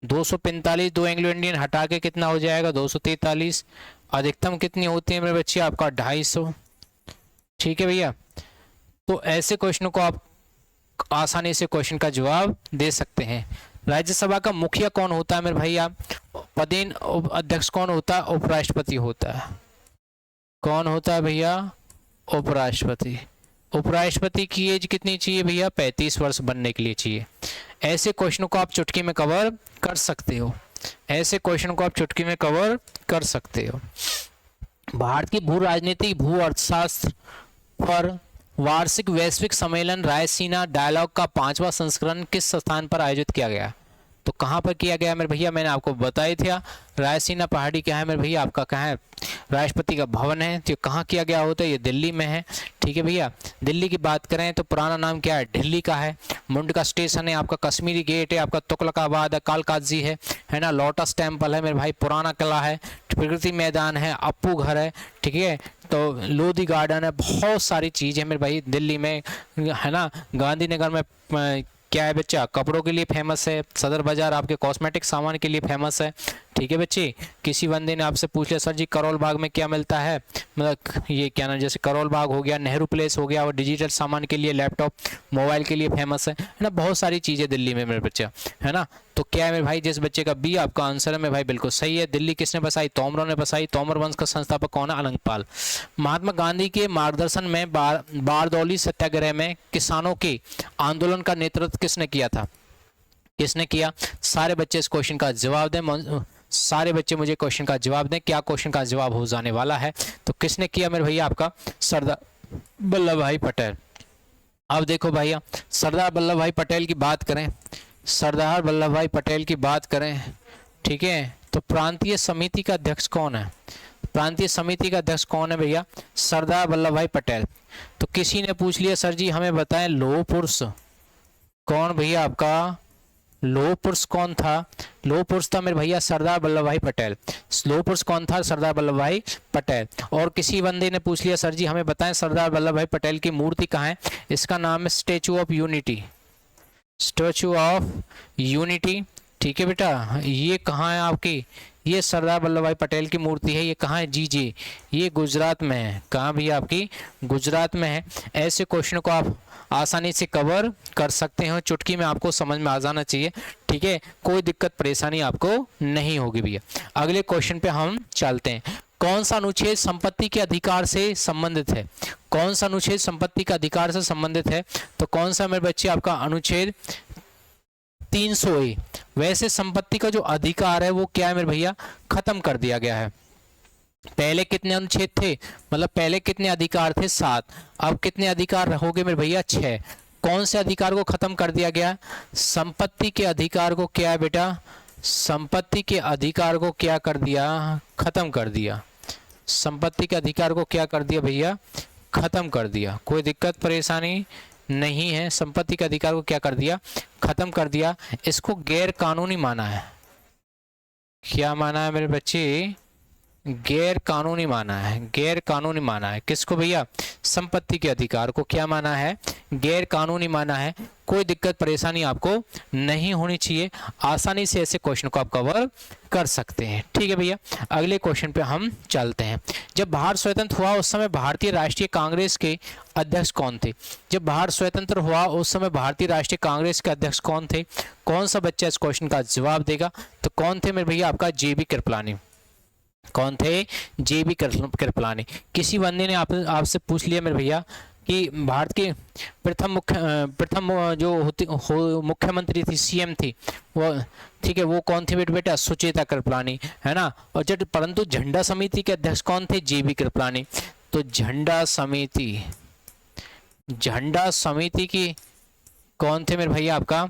245, 2 एंग्लो इंडियन हटा के कितना हो जाएगा? 243। अधिकतम कितनी होती है मेरे बच्चे आपका? 250। ठीक है भैया, तो ऐसे क्वेश्चनों को आप आसानी से क्वेश्चन का जवाब दे सकते हैं। राज्यसभा का मुखिया कौन होता है मेरे भैया? पदेन अध्यक्ष कौन होता है? उपराष्ट्रपति होता है। कौन होता है भैया? उपराष्ट्रपति। उपराष्ट्रपति की एज कितनी चाहिए भैया? 35 वर्ष बनने के लिए चाहिए। ऐसे क्वेश्चन को आप चुटकी में कवर कर सकते हो, ऐसे क्वेश्चन को आप चुटकी में कवर कर सकते हो। भारत की भू राजनीति भू अर्थशास्त्र पर वार्षिक वैश्विक सम्मेलन रायसीना डायलॉग का 5वां संस्करण किस स्थान पर आयोजित किया गया? तो कहाँ पर किया गया मेरे भैया? मैंने आपको बताया था, रायसीना पहाड़ी क्या है मेरे भैया आपका, कहाँ है? राष्ट्रपति का भवन है। तो कहाँ किया गया होता है? ये दिल्ली में है। ठीक है भैया, दिल्ली की बात करें तो पुराना नाम क्या है? दिल्ली का है। मुंड का स्टेशन है आपका, कश्मीरी गेट है आपका, तुगलकाबाद है, कालकाजी है ना, लोटस टेम्पल है मेरे भाई, पुराना किला है, प्रगति मैदान है, अप्पू घर है, ठीक है, तो लोधी गार्डन है, बहुत सारी चीज़ है मेरे भाई दिल्ली में, है ना। गांधीनगर में क्या है बच्चा? कपड़ों के लिए फेमस है। सदर बाजार आपके कॉस्मेटिक सामान के लिए फेमस है। ठीक है बच्चे, किसी बंदे ने आपसे पूछ लिया सर जी करोल बाग में क्या मिलता है, मतलब ये क्या ना, जैसे करोल बाग हो गया, नेहरू प्लेस हो गया, और डिजिटल सामान के लिए, लैपटॉप मोबाइल के लिए फेमस है ना, बहुत सारी चीज़ें दिल्ली में मेरे बच्चा, है ना। तो क्या है मेरे भाई, जिस बच्चे का बी आपका आंसर है मेरे भाई बिल्कुल सही है। दिल्ली किसने बसाई? तोमरों ने बसाई। तोमर वंश का संस्थापक कौन है? अलंकपाल। महात्मा गांधी के मार्गदर्शन में बारदौली सत्याग्रह में किसानों के आंदोलन का नेतृत्व किसने किया था? किसने किया? सारे बच्चे इस क्वेश्चन का जवाब दें, सारे बच्चे मुझे क्वेश्चन का जवाब दें, क्या क्वेश्चन का जवाब हो जाने वाला है। तो किसने किया मेरे भैया? आपका सरदार वल्लभ भाई पटेल। अब देखो भैया, सरदार वल्लभ भाई पटेल की बात करें, सरदार वल्लभ भाई पटेल की बात करें, ठीक है, तो प्रांतीय समिति का अध्यक्ष कौन है? प्रांतीय समिति का अध्यक्ष कौन है भैया? सरदार वल्लभ भाई पटेल। तो किसी ने पूछ लिया सर जी हमें बताएं लौह पुरुष कौन भैया आपका? लौह पुरुष कौन था? लौह पुरुष था मेरे भैया सरदार वल्लभ भाई पटेल। लौह पुरुष कौन था? सरदार वल्लभ भाई पटेल। और किसी बंदे ने पूछ लिया सर जी हमें बताएं सरदार वल्लभ भाई पटेल की मूर्ति कहाँ है? इसका नाम है statue of unity, statue of unity. ठीक है बेटा, ये कहाँ है आपकी? ये सरदार वल्लभ भाई पटेल की मूर्ति है। ये कहाँ है? जी, ये गुजरात में है। कहाँ भी आपकी? गुजरात में है। ऐसे क्वेश्चन को आप आसानी से कवर कर सकते हो, चुटकी में आपको समझ में आ जाना चाहिए। ठीक है, कोई दिक्कत परेशानी आपको नहीं होगी भैया। अगले क्वेश्चन पे हम चलते हैं। कौन सा अनुच्छेद संपत्ति के अधिकार से संबंधित है? कौन सा अनुच्छेद संपत्ति का अधिकार से संबंधित है? तो कौन सा मेरे बच्चे आपका? अनुच्छेद 300A। वैसे संपत्ति का जो अधिकार है वो क्या है मेरे भैया? खत्म कर दिया गया है। पहले कितने अनुच्छेद थे, मतलब पहले कितने अधिकार थे? 7। अब कितने अधिकार रहोगे मेरे भैया? 6। कौन से अधिकार को खत्म कर दिया गया? संपत्ति के अधिकार को क्या है बेटा? संपत्ति के अधिकार को क्या कर दिया? खत्म कर दिया। संपत्ति के अधिकार को क्या कर दिया भैया? खत्म कर दिया। कोई दिक्कत परेशानी नहीं है। संपत्ति के अधिकार को क्या कर दिया? खत्म कर दिया। इसको गैर कानूनी माना है। क्या माना है मेरे बच्चे? गैर कानूनी माना है। गैर कानूनी माना है किसको भैया? संपत्ति के अधिकार को क्या माना है? गैर कानूनी माना है। कोई दिक्कत परेशानी आपको नहीं होनी चाहिए, आसानी से ऐसे क्वेश्चन को आप कवर कर सकते हैं। ठीक है भैया, अगले क्वेश्चन पे हम चलते हैं। जब भारत स्वतंत्र हुआ उस समय भारतीय राष्ट्रीय कांग्रेस के अध्यक्ष कौन थे? जब भारत स्वतंत्र हुआ उस समय भारतीय राष्ट्रीय कांग्रेस के अध्यक्ष कौन थे? कौन सा बच्चा इस क्वेश्चन का जवाब देगा? तो कौन थे मेरे भैया? आपका JB कृपलानी। कौन थे? JB कृपलानी। किसी बंदे ने आपसे पूछ लिया मेरे भैया कि भारत के प्रथम जो मुख्यमंत्री थी, CM थी, वो ठीक है, वो कौन थे बेटा? सुचेता कृपलानी, है ना। और जब परंतु झंडा समिति के अध्यक्ष कौन थे? JB कृपलानी। तो झंडा समिति की कौन थे मेरे भैया? आपका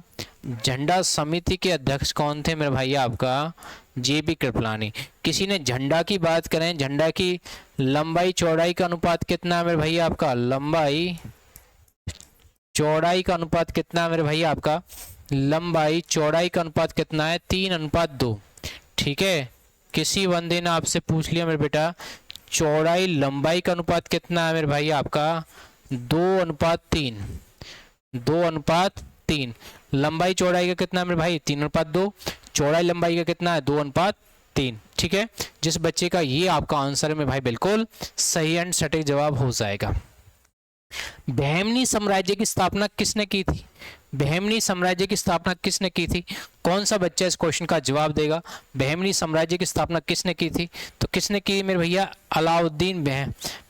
झंडा समिति के अध्यक्ष कौन थे मेरे भैया? आपका JB कृपलानी। किसी ने झंडा की बात करें, झंडा की लंबाई चौड़ाई का अनुपात कितना है मेरे भैया? आपका लंबाई चौड़ाई का अनुपात कितना है मेरे भैया? आपका लंबाई चौड़ाई का अनुपात कितना है? 3:2। ठीक है, किसी बंदे ने आपसे पूछ लिया मेरे बेटा चौड़ाई लंबाई का अनुपात कितना है मेरे भैया? आपका 2:3। 2:3। लंबाई चौड़ाई का कितना है मेरे भाई? 3:2। चौड़ाई लंबाई का कितना है? 2:3। ठीक है, जिस बच्चे का ये आपका आंसर है मेरे भाई बिल्कुल सही एंड सटीक जवाब हो जाएगा। बहमनी साम्राज्य की स्थापना किसने की थी? बहमनी साम्राज्य की स्थापना किसने की थी? कौन सा बच्चा इस क्वेश्चन का जवाब देगा? बहमनी साम्राज्य की स्थापना किसने की थी? तो किसने की मेरे भैया? अलाउद्दीन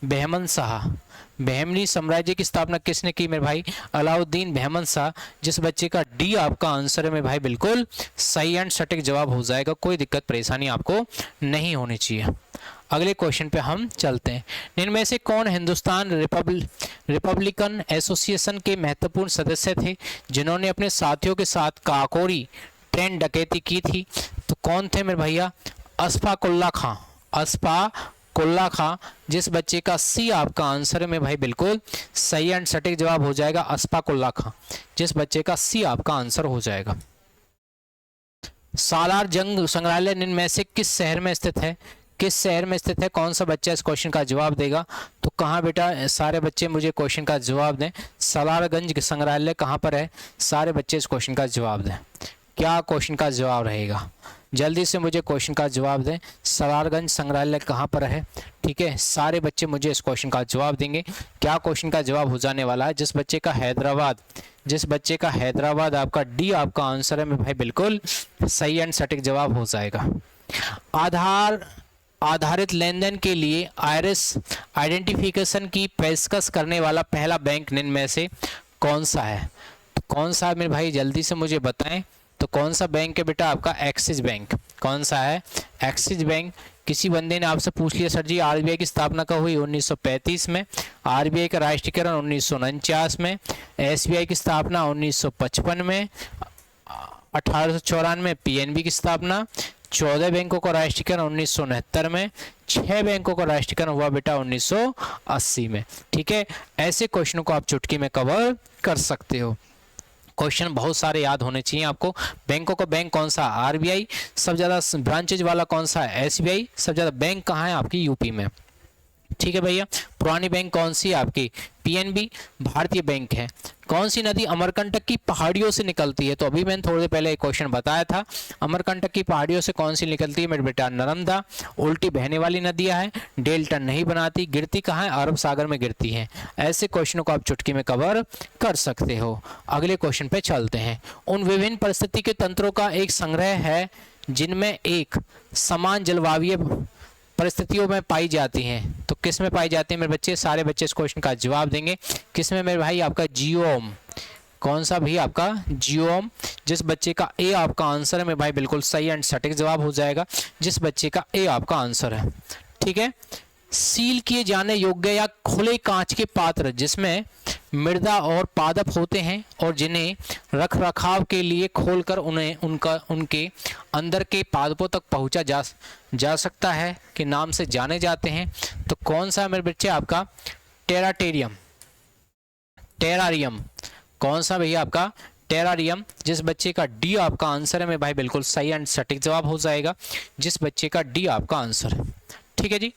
बहमन शाह। बहमनी साम्राज्य की स्थापना किसने की मेरे भाई? अलाउद्दीन बहमन शाह। जिस बच्चे का डी आपका आंसर है मेरे भाई बिल्कुल सही एंड सटीक जवाब हो जाएगा, कोई दिक्कत परेशानी आपको नहीं होनी चाहिए। अगले क्वेश्चन पे हम चलते हैं। इनमें से कौन हिंदुस्तान रिपब्लिकन एसोसिएशन के महत्वपूर्ण सदस्य थे जिन्होंने अपने साथियों के साथ काकोरी ट्रेन डकैती की थी? तो कौन थे मेरे भैया? अशफाकुल्ला खां। अशफाकुल्ला खां। जिस बच्चे का सी आपका आंसर है मेरे भाई बिल्कुल सही एंड सटीक जवाब हो जाएगा अशफाकुल्ला खां। जिस बच्चे का सी आपका आंसर हो जाएगा। सालार जंग संग्रहालय निम्न में से किस शहर में स्थित है? किस शहर में स्थित है? कौन सा बच्चा इस क्वेश्चन का जवाब देगा? तो कहाँ बेटा? सारे बच्चे मुझे क्वेश्चन का जवाब दें। सालारगंज संग्रहालय कहाँ पर है? सारे बच्चे इस क्वेश्चन का जवाब दें। क्या क्वेश्चन का जवाब रहेगा? जल्दी से मुझे क्वेश्चन का जवाब दें। सालारगंज संग्रहालय कहाँ पर है? ठीक है, सारे बच्चे मुझे इस क्वेश्चन का जवाब देंगे। क्या क्वेश्चन का जवाब हो जाने वाला है? जिस बच्चे का हैदराबाद आपका डी आपका आंसर है मेरे भाई बिल्कुल सही एंड सटीक जवाब हो जाएगा। आधारित लेनदेन के लिए आइरिस आइडेंटिफिकेशन की पेशकश करने वाला पहला बैंक निम्न में से कौन सा है? तो कौन सा है मेरे भाई? जल्दी से मुझे बताएं। तो कौन सा बैंक है बेटा? आपका एक्सिस बैंक। कौन सा है? Axis bank. किसी बंदे ने आपसे पूछ लिया सर जी आरबीआई की स्थापना कब हुई? 1935 में। आरबीआई का राष्ट्रीयकरण 1949 में। एसबीआई की स्थापना 1955 में। 1894 में पीएनबी की स्थापना। 14 बैंकों का राष्ट्रीयकरण 1969 में। 6 बैंकों का राष्ट्रीयकरण हुआ बेटा 1980 में। ठीक है, ऐसे क्वेश्चनों को आप चुटकी में कवर कर सकते हो। क्वेश्चन बहुत सारे याद होने चाहिए आपको। बैंकों का बैंक कौन सा? आरबीआई। सबसे ज्यादा ब्रांचेज वाला कौन सा है? एसबीआई। सबसे ज्यादा बैंक कहाँ है? आपकी यूपी में। ठीक है भैया। पुरानी बैंक कौन सी है? आपकी पीएनबी भारतीय बैंक है। कौन सी नदी अमरकंटक की पहाड़ियों से निकलती है? तो अभी मैंने थोड़ी देर पहले एक क्वेश्चन बताया था। अमरकंटक की पहाड़ियों से कौन सी निकलती है मेरे बेटा? नर्मदा। उल्टी बहने वाली नदियां हैं, डेल्टा नहीं बनाती, गिरती कहाँ है? अरब सागर में गिरती हैं। ऐसे क्वेश्चनों को आप चुटकी में कवर कर सकते हो। अगले क्वेश्चन पे चलते हैं। उन विभिन्न परिस्थिति के तंत्रों का एक संग्रह है जिनमें एक समान जलवायु परिस्थितियों में पाई जाती हैं। तो किस में पाई जाती है मेरे बच्चे? सारे बच्चे इस क्वेश्चन का जवाब देंगे। किस में मेरे भाई? आपका जियोम। कौन सा भी? आपका जियोम। जिस बच्चे का ए आपका आंसर है मेरे भाई बिल्कुल सही एंड सटीक जवाब हो जाएगा। जिस बच्चे का ए आपका आंसर है। ठीक है। सील किए जाने योग्य या खुले कांच के पात्र जिसमें मृदा और पादप होते हैं और जिन्हें रख रखाव के लिए खोलकर उनके अंदर के पादपों तक पहुंचा जा सकता है के नाम से जाने जाते हैं। तो कौन सा मेरे बच्चे? आपका टेरारियम। कौन सा भैया? आपका टेरारियम। जिस बच्चे का डी आपका आंसर है मेरे भाई बिल्कुल सही एंड सटीक जवाब हो जाएगा। जिस बच्चे का डी आपका आंसर है। ठीक है जी।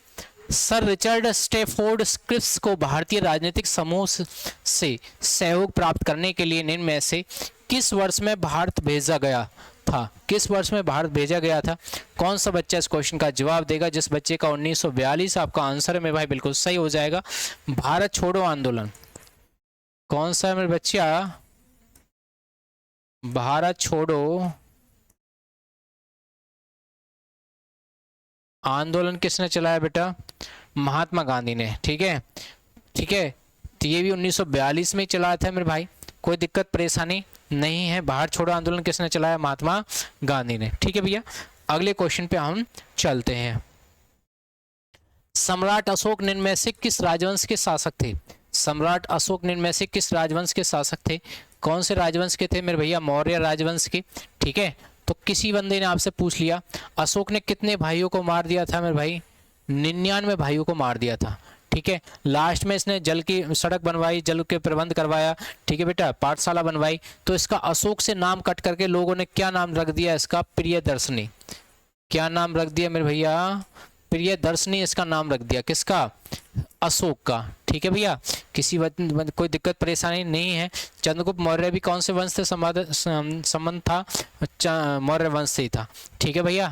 सर रिचर्ड स्टेफोर्ड क्रिप्स को भारतीय राजनीतिक समूह से सहयोग प्राप्त करने के लिए निम्न में से किस वर्ष में भारत भेजा गया था? किस वर्ष में भारत भेजा गया था? कौन सा बच्चा इस क्वेश्चन का जवाब देगा? जिस बच्चे का 1942 आपका आंसर है मेरे भाई बिल्कुल सही हो जाएगा। भारत छोड़ो आंदोलन। कौन सा है मेरे बच्चा? भारत छोड़ो आंदोलन किसने चलाया बेटा? महात्मा गांधी ने। ठीक है, ठीक है। तो ये भी 1942 में ही चलाया था मेरे भाई, कोई दिक्कत परेशानी नहीं है। भारत छोड़ो आंदोलन किसने चलाया? महात्मा गांधी ने। ठीक है भैया। अगले क्वेश्चन पे हम चलते हैं। सम्राट अशोक निम्न में से किस राजवंश के शासक थे? सम्राट अशोक निम्न में से किस राजवंश के शासक थे? कौन से राजवंश के थे मेरे भैया? मौर्य राजवंश के। ठीक है। तो किसी बंदे ने आपसे पूछ लिया अशोक ने कितने भाइयों को मार दिया था मेरे भाई? 99 भाइयों को मार दिया था। ठीक है। लास्ट में इसने जल की सड़क बनवाई, जल के प्रबंध करवाया। ठीक है बेटा, पाठशाला बनवाई। तो इसका अशोक से नाम कट करके लोगों ने क्या नाम रख दिया इसका? प्रियदर्शनी। क्या नाम रख दिया मेरे भैया? प्रियदर्शनी इसका नाम रख दिया। किसका? अशोक का। ठीक है भैया, किसी कोई दिक्कत परेशानी नहीं है। चंद्रगुप्त मौर्य भी कौन से वंश से संबंध था? मौर्य वंश से ही था। ठीक है भैया।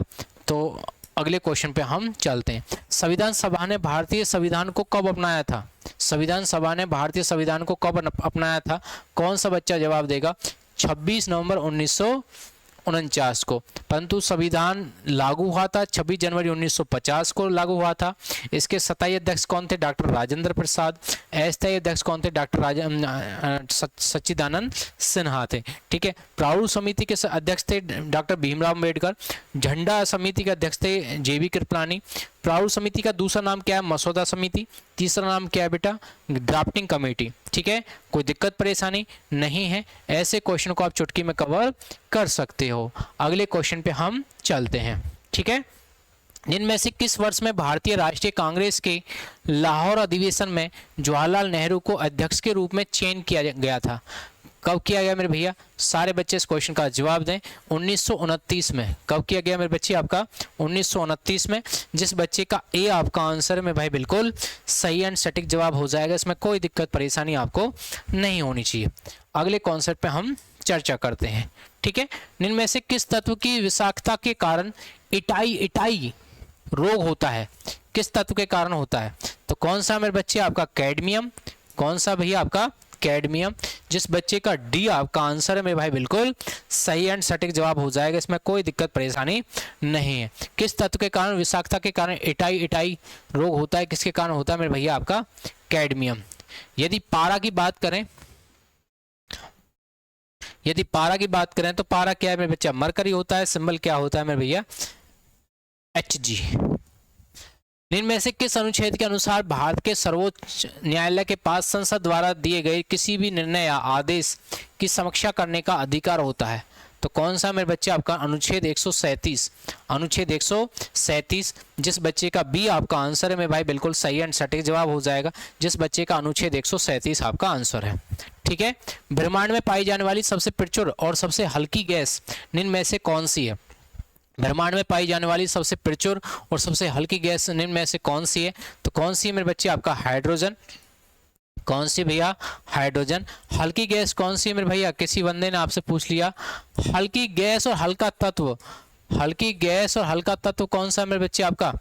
तो अगले क्वेश्चन पे हम चलते हैं। संविधान सभा ने भारतीय संविधान को कब अपनाया था? संविधान सभा ने भारतीय संविधान को कब अपनाया था? कौन सा बच्चा जवाब देगा? 26 नवंबर 1949 को, परंतु संविधान लागू हुआ था 26 जनवरी 1950 को लागू हुआ था। इसके स्थायी अध्यक्ष कौन थे? डॉक्टर राजेंद्र प्रसाद। अस्थायी अध्यक्ष कौन थे? डॉक्टर सच्चिदानंद सिन्हा थे। ठीक है। प्रारूप समिति के अध्यक्ष थे डॉक्टर भीमराव अम्बेडकर। झंडा समिति के अध्यक्ष थे JB कृपलानी। प्रारूप समिति का दूसरा नाम क्या है? मसौदा समिति। तीसरा नाम क्या है बेटा? Drafting committee. ठीक है। कोई दिक्कत परेशानी नहीं है, ऐसे क्वेश्चन को आप चुटकी में कवर कर सकते हो। अगले क्वेश्चन पे हम चलते हैं। ठीक है। इनमें से किस वर्ष में भारतीय राष्ट्रीय कांग्रेस के लाहौर अधिवेशन में जवाहरलाल नेहरू को अध्यक्ष के रूप में चयन किया गया था? कब किया गया मेरे भैया? सारे बच्चे इस क्वेश्चन का जवाब दें। 1929 में। कब किया गया मेरे बच्चे? आपका 1929 में। जिस बच्चे का ए आपका आंसर है मेरे भाई बिल्कुल सही एंड सटीक जवाब हो जाएगा, इसमें कोई दिक्कत परेशानी आपको नहीं होनी चाहिए। अगले कॉन्सेप्ट पे हम चर्चा करते हैं। ठीक है। इनमें से किस तत्व की विषाक्तता के कारण इटाई रोग होता है? किस तत्व के कारण होता है? तो कौन सा मेरे बच्चे? आपका कैडमियम। कौन सा भैया? आपका कैडमियम। जिस बच्चे का डी आपका आंसर है मेरे भाई बिल्कुल सही एंड सटीक जवाब हो जाएगा, इसमें कोई दिक्कत परेशानी नहीं है। किस तत्व के कारण विषाक्तता के कारण इटाई रोग होता है? किसके कारण होता है मेरे भैया? आपका कैडमियम। यदि पारा की बात करें तो पारा क्या है मेरे बच्चा? मरकरी होता है। सिंबल क्या होता है मेरे भैया? Hg। इनमें से किस अनुच्छेद के अनुसार भारत के सर्वोच्च न्यायालय के पास संसद द्वारा दिए गए किसी भी निर्णय या आदेश की समीक्षा करने का अधिकार होता है? तो कौन सा मेरे बच्चे? आपका अनुच्छेद 137। अनुच्छेद 137। जिस बच्चे का बी आपका आंसर है मेरे भाई बिल्कुल सही एंड सटीक जवाब हो जाएगा, जिस बच्चे का अनुच्छेद 137 आपका आंसर है। ठीक है। ब्रह्मांड में पाई जाने वाली सबसे प्रचुर और सबसे हल्की गैस निम्न में से कौन सी है? ब्रह्मांड में पाई जाने वाली सबसे प्रचुर और सबसे हल्की गैस निम्न में से कौन सी है? तो कौन सी है मेरे बच्चे? आपका हाइड्रोजन। कौन सी भैया? हाइड्रोजन। हल्की गैस कौन सी है मेरे भैया? किसी बंदे ने आपसे पूछ लिया हल्की गैस और हल्का तत्व, हल्की गैस और हल्का तत्व कौन सा मेरे बच्चे? आपका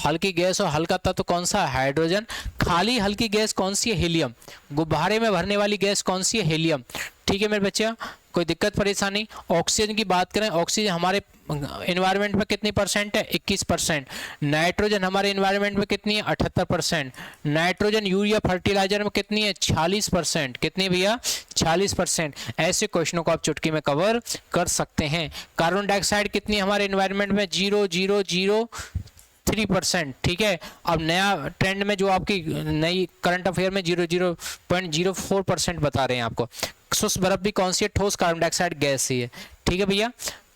हल्की गैस और हल्का तत्व कौन सा? हाइड्रोजन। खाली हल्की गैस कौन सी है? हीलियम। गुब्बारे में भरने वाली गैस कौन सी है? हीलियम। ठीक है मेरे बच्चे। कोई दिक्कत परेशानी? ऑक्सीजन की बात करें, ऑक्सीजन हमारे एनवायरनमेंट में कितनी परसेंट है? 21%। नाइट्रोजन हमारे एनवायरनमेंट में कितनी है? 78%। नाइट्रोजन यूरिया फर्टिलाइजर में कितनी है? 40%। कितनी भैया? 40%। ऐसे क्वेश्चनों को आप चुटकी में कवर कर सकते हैं। कार्बन डाइऑक्साइड कितनी है हमारे एनवायरनमेंट में? 0.003%। ठीक है। अब नया ट्रेंड में जो आपकी नई करंट अफेयर में 0.04% बता रहे हैं आपको। शुष्क बर्फ भी कौन सी है? ठोस कार्बन डाइऑक्साइड गैस ही है। ठीक है भैया।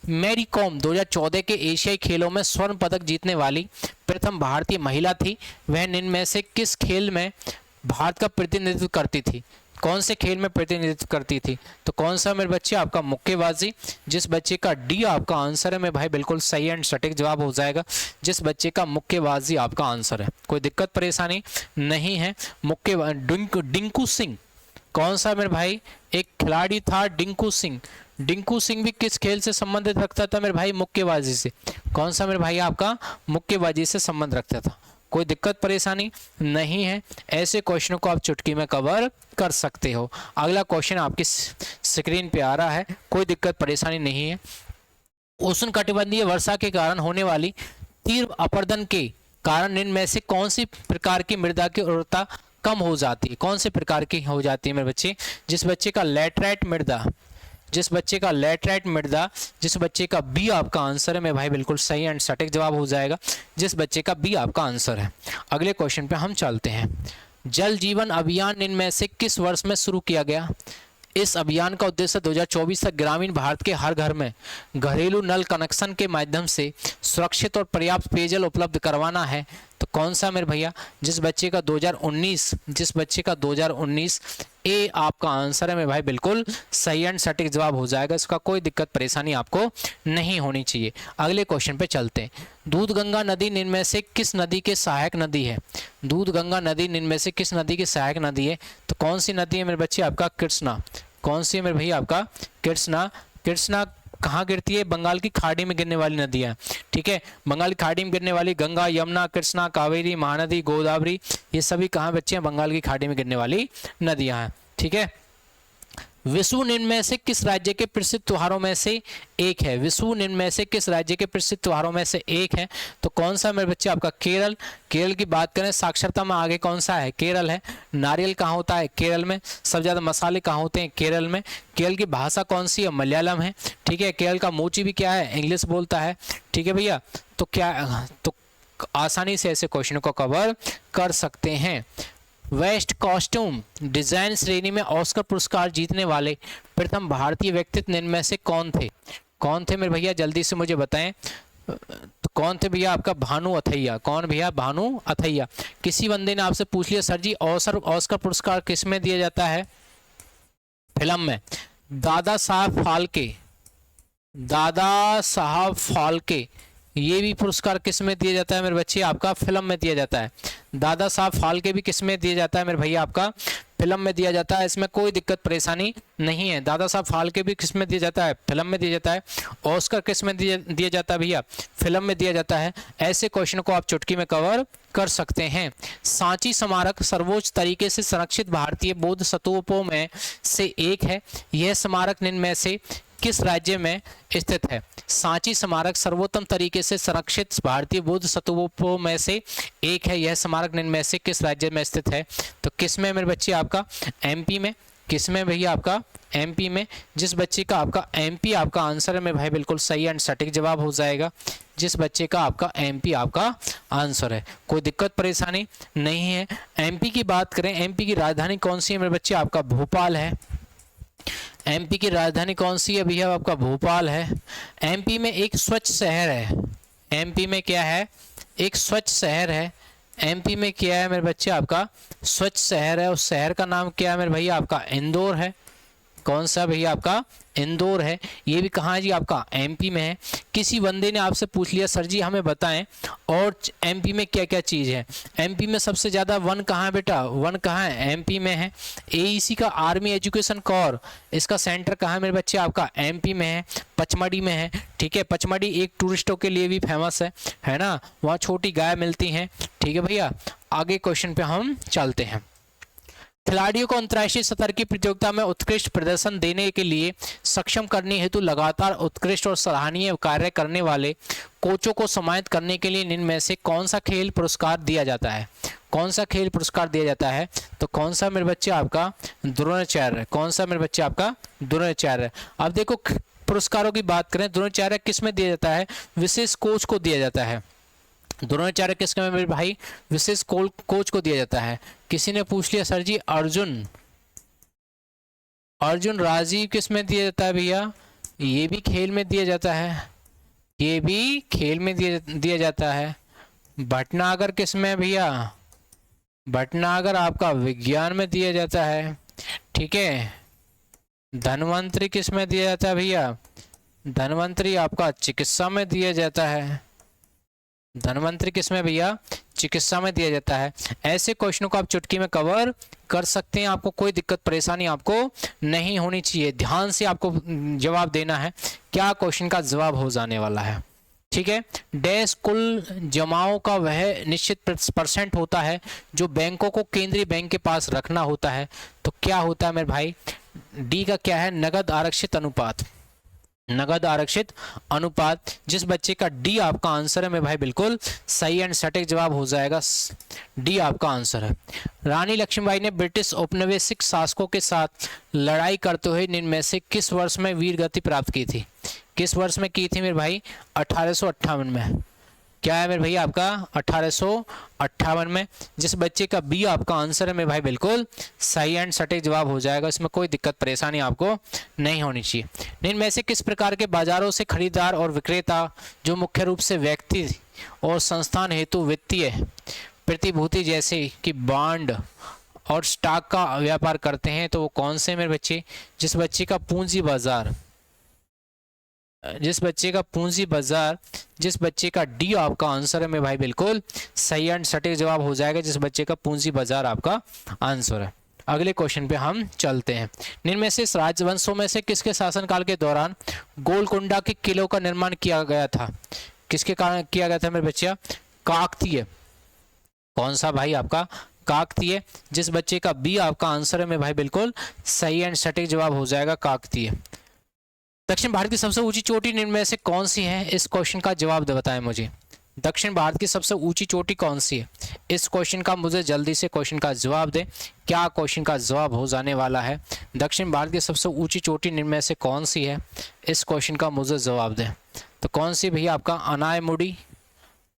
मैरी कॉम 2014 के एशियाई खेलों में स्वर्ण पदक जीतने वाली प्रथम भारतीय महिला थी। वह निम्न में से किस खेल में भारत का प्रतिनिधित्व करती थी? कौन से खेल में प्रतिनिधित्व करती थी? तो कौन सा मेरे बच्चे? आपका मुक्केबाजी। जिस बच्चे का डी आपका आंसर है मेरे भाई बिल्कुल सही एंड सटीक जवाब हो जाएगा, जिस बच्चे का मुक्केबाजी आपका आंसर है। कोई दिक्कत परेशानी नहीं है। डिंकू सिंह कौन सा मेरे भाई? एक खिलाड़ी था डिंकू सिंह। डिंकू सिंह भी किस खेल से संबंधित रखता था मेरे भाई? मुक्केबाजी से। कौन सा मेरे भाई? आपका मुक्केबाजी से संबंध रखता था। कोई दिक्कत परेशानी नहीं है, ऐसे क्वेश्चनों को आप चुटकी में कवर कर सकते हो। अगला क्वेश्चन आपकी स्क्रीन पे आ रहा है, कोई दिक्कत परेशानी नहीं है। उष्णकटिबंधीय वर्षा के कारण होने वाली तीव्र अपरदन के कारण इनमें से कौन सी प्रकार की मृदा की उर्वरता कम हो जाती है? कौन से प्रकार की हो जाती है मेरे बच्चे? जिस बच्चे का लैटराइट मृदा, जिस बच्चे का लैटराइट मृदा, जिस बच्चे का बी आपका आंसर है मेरे भाई बिल्कुल सही एंड सटीक जवाब हो जाएगा, जिस बच्चे का बी आपका आंसर है। अगले क्वेश्चन पे हम चलते हैं। जल जीवन अभियान इनमें से किस वर्ष में शुरू किया गया? इस अभियान का उद्देश्य 2024 तक ग्रामीण भारत के हर घर में घरेलू नल कनेक्शन के माध्यम से सुरक्षित और पर्याप्त पेयजल उपलब्ध करवाना है। तो कौन सा मेरे भैया? जिस बच्चे का 2019, जिस बच्चे का 2019 ए आपका आंसर है मेरे भाई बिल्कुल सही एंड सटीक जवाब हो जाएगा, इसका कोई दिक्कत परेशानी आपको नहीं होनी चाहिए। अगले क्वेश्चन पे चलते हैं। दूधगंगा नदी निम्न में से किस नदी के सहायक नदी है? दूधगंगा नदी निम्न में से किस नदी की सहायक नदी है? तो कौन सी नदी है मेरे बच्चे? आपका कृष्णा। कौन सी है मेरे भैया? आपका कृष्णा। कृष्णा कहाँ गिरती है? बंगाल की खाड़ी में गिरने वाली नदी है। ठीक है। बंगाल की खाड़ी में गिरने वाली गंगा, यमुना, कृष्णा, कावेरी, महानदी, गोदावरी, ये सभी कहाँ बच्चे हैं? बंगाल की खाड़ी में गिरने वाली नदियां हैं। ठीक है। विषु निम्न में से किस राज्य के प्रसिद्ध त्योहारों में से एक है? विषु निम्न में से किस राज्य के प्रसिद्ध त्योहारों में से एक है? तो कौन सा मेरे बच्चे आपका केरल। केरल की बात करें साक्षरता में आगे कौन सा है? केरल है। नारियल कहाँ होता है? केरल में। सबसे ज्यादा मसाले कहाँ होते हैं? केरल में। केरल की भाषा कौन सी है? मलयालम है। ठीक है। केरल का मोची भी क्या है? इंग्लिश बोलता है। ठीक है भैया। तो क्या तो आसानी से ऐसे क्वेश्चन को कवर कर सकते हैं। वेस्ट कॉस्ट्यूम डिजाइन श्रेणी में ऑस्कर पुरस्कार जीतने वाले प्रथम भारतीय व्यक्तित्व निम्न में से कौन थे? कौन थे मेरे भैया? जल्दी से मुझे बताएं। तो कौन थे भैया? आपका भानु अथैया। कौन भैया? भानु अथैया। किसी बंदे ने आपसे पूछ लिया सर जी ऑस्कर पुरस्कार किस में दिया जाता है? फिल्म में। दादा साहब फाल्के, दादा साहब फाल्के ये भी पुरस्कार किस में दिया जाता है मेरे बच्चे? आपका फिल्म में दिया जाता है। दादा साहब फाल्के भी किस में दिया जाता है मेरे भैया? आपका फिल्म में दिया जाता है। इसमें कोई दिक्कत परेशानी नहीं है। दादा साहब फाल्के भी किस में दिया जाता है? फिल्म में दिया जाता है। ऑस्कर किस में दिया जाता है भैया? फिल्म में दिया जाता है। ऐसे क्वेश्चन को आप चुटकी में कवर कर सकते हैं। सांची स्मारक सर्वोच्च तरीके से संरक्षित भारतीय बौद्ध स्तूपों में से एक है। यह स्मारक निम्न में से किस राज्य में स्थित है? सांची स्मारक सर्वोत्तम तरीके से संरक्षित भारतीय बौद्ध स्तूपों में से एक है। यह स्मारक निम्न में से किस राज्य में स्थित है? तो किस में मेरे बच्चे? आपका एमपी में। किस में भैया? आपका एमपी में। जिस बच्चे का आपका एमपी आपका आंसर है मेरे भाई बिल्कुल सही एंड सटीक जवाब हो जाएगा। जिस बच्चे का आपका एमपी आपका आंसर है, कोई दिक्कत परेशानी नहीं है। एमपी की बात करें, एमपी की राजधानी कौन सी है मेरे बच्चे? आपका भोपाल है। एमपी की राजधानी कौन सी है भैया? आपका भोपाल है। एमपी में एक स्वच्छ शहर है। एमपी में क्या है? एक स्वच्छ शहर है। एमपी में क्या है मेरे बच्चे? आपका स्वच्छ शहर है। उस शहर का नाम क्या है मेरे भैया? आपका इंदौर है। कौन सा भैया? आपका इंदौर है। ये भी कहाँ है जी? आपका एमपी में है। किसी बंदे ने आपसे पूछ लिया सर जी हमें बताएं और एमपी में क्या क्या चीज़ है? एमपी में सबसे ज़्यादा वन कहाँ है बेटा? वन कहाँ है? एमपी में है। एईसी का आर्मी एजुकेशन कोर इसका सेंटर कहाँ है मेरे बच्चे? आपका एमपी में है, पचमढ़ी में है। ठीक है। पचमढ़ी एक टूरिस्टों के लिए भी फेमस है ना? वहाँ छोटी गाय मिलती हैं। ठीक है भैया। आगे क्वेश्चन पे हम चलते हैं। खिलाड़ियों को अंतर्राष्ट्रीय स्तर की प्रतियोगिता में उत्कृष्ट प्रदर्शन देने के लिए सक्षम करने हेतु लगातार उत्कृष्ट और सराहनीय कार्य करने वाले कोचों को सम्मानित करने के लिए निम्न में से कौन सा खेल पुरस्कार दिया जाता है? कौन सा खेल पुरस्कार दिया जाता है? तो कौन सा मेरे बच्चे? आपका द्रोणाचार्य। कौन सा मेरे बच्चे? आपका द्रोणाचार्य। अब देखो पुरस्कारों की बात करें, द्रोणाचार्य किस में दिया जाता है? विशेष कोच को दिया जाता है। द्रोणाचार्य किसके में मेरे भाई? विशेष कोच को दिया जाता है। किसी ने पूछ लिया सर जी अर्जुन राजीव किस में दिया जाता है भैया? ये भी खेल में दिया जाता है। ये भी खेल में दिया जाता है। भटनागर किस में भैया? भटनागर आपका विज्ञान में दिया जाता है। ठीक है। धन्वंतरी किस में दिया जाता है भैया? धन्वंतरी आपका चिकित्सा में दिया जाता है। धन्वंतरी किस में भैया? चिकित्सा में दिया जाता है। ऐसे क्वेश्चनों को आप चुटकी में कवर कर सकते हैं। आपको कोई दिक्कत परेशानी आपको नहीं होनी चाहिए। ध्यान से आपको जवाब देना है क्या क्वेश्चन का जवाब हो जाने वाला है। ठीक है। डैश कुल जमाओं का वह निश्चित परसेंट होता है जो बैंकों को केंद्रीय बैंक के पास रखना होता है। तो क्या होता है मेरे भाई? डी का क्या है? नगद आरक्षित अनुपात। नगद आरक्षित अनुपात। जिस बच्चे का डी आपका आंसर है मेरे भाई बिल्कुल सही एंड सटीक जवाब हो जाएगा। डी आपका आंसर है। रानी लक्ष्मीबाई ने ब्रिटिश औपनिवेशिक शासकों के साथ लड़ाई करते हुए निम्न में से किस वर्ष में वीर गति प्राप्त की थी? किस वर्ष में की थी मेरे भाई? 1858 में। क्या है मेरे भैया? आपका 1858 में। जिस बच्चे का बी आपका आंसर है मेरे भाई बिल्कुल सही एंड सटीक जवाब हो जाएगा। इसमें कोई दिक्कत परेशानी आपको नहीं होनी चाहिए। निम्न में से किस प्रकार के बाजारों से खरीदार और विक्रेता जो मुख्य रूप से व्यक्ति और संस्थान हेतु वित्तीय प्रतिभूति जैसे कि बॉन्ड और स्टॉक का व्यापार करते हैं, तो वो कौन से मेरे बच्चे? जिस बच्चे का पूंजी बाजार, जिस बच्चे का डी आपका आंसर है मेरे भाई बिल्कुल सही एंड सटीक जवाब हो जाएगा। जिस बच्चे का पूंजी बाजार आपका आंसर है। अगले क्वेश्चन पे हम चलते हैं। निम्न में से राजवंशों में से किसके शासनकाल के दौरान गोलकुंडा के किलों का निर्माण किया गया था? किसके कारण किया गया था मेरे बच्चा? काकतीय। कौन सा भाई? आपका काकतीय। जिस बच्चे का बी आपका आंसर है मेरे भाई बिल्कुल सही एंड सटीक जवाब हो जाएगा काकतीय। दक्षिण भारत की सबसे ऊंची चोटी निम्न में से कौन सी है? इस क्वेश्चन का जवाब बताएं मुझे। दक्षिण भारत की सबसे ऊंची चोटी कौन सी है? इस क्वेश्चन का मुझे जल्दी से क्वेश्चन का जवाब दें। क्या क्वेश्चन का जवाब हो जाने वाला है? दक्षिण भारत की सबसे ऊंची चोटी निम्न में से कौन सी है? इस क्वेश्चन का मुझे जवाब दें। तो कौन सी भैया? आपका अनायमुड़ी।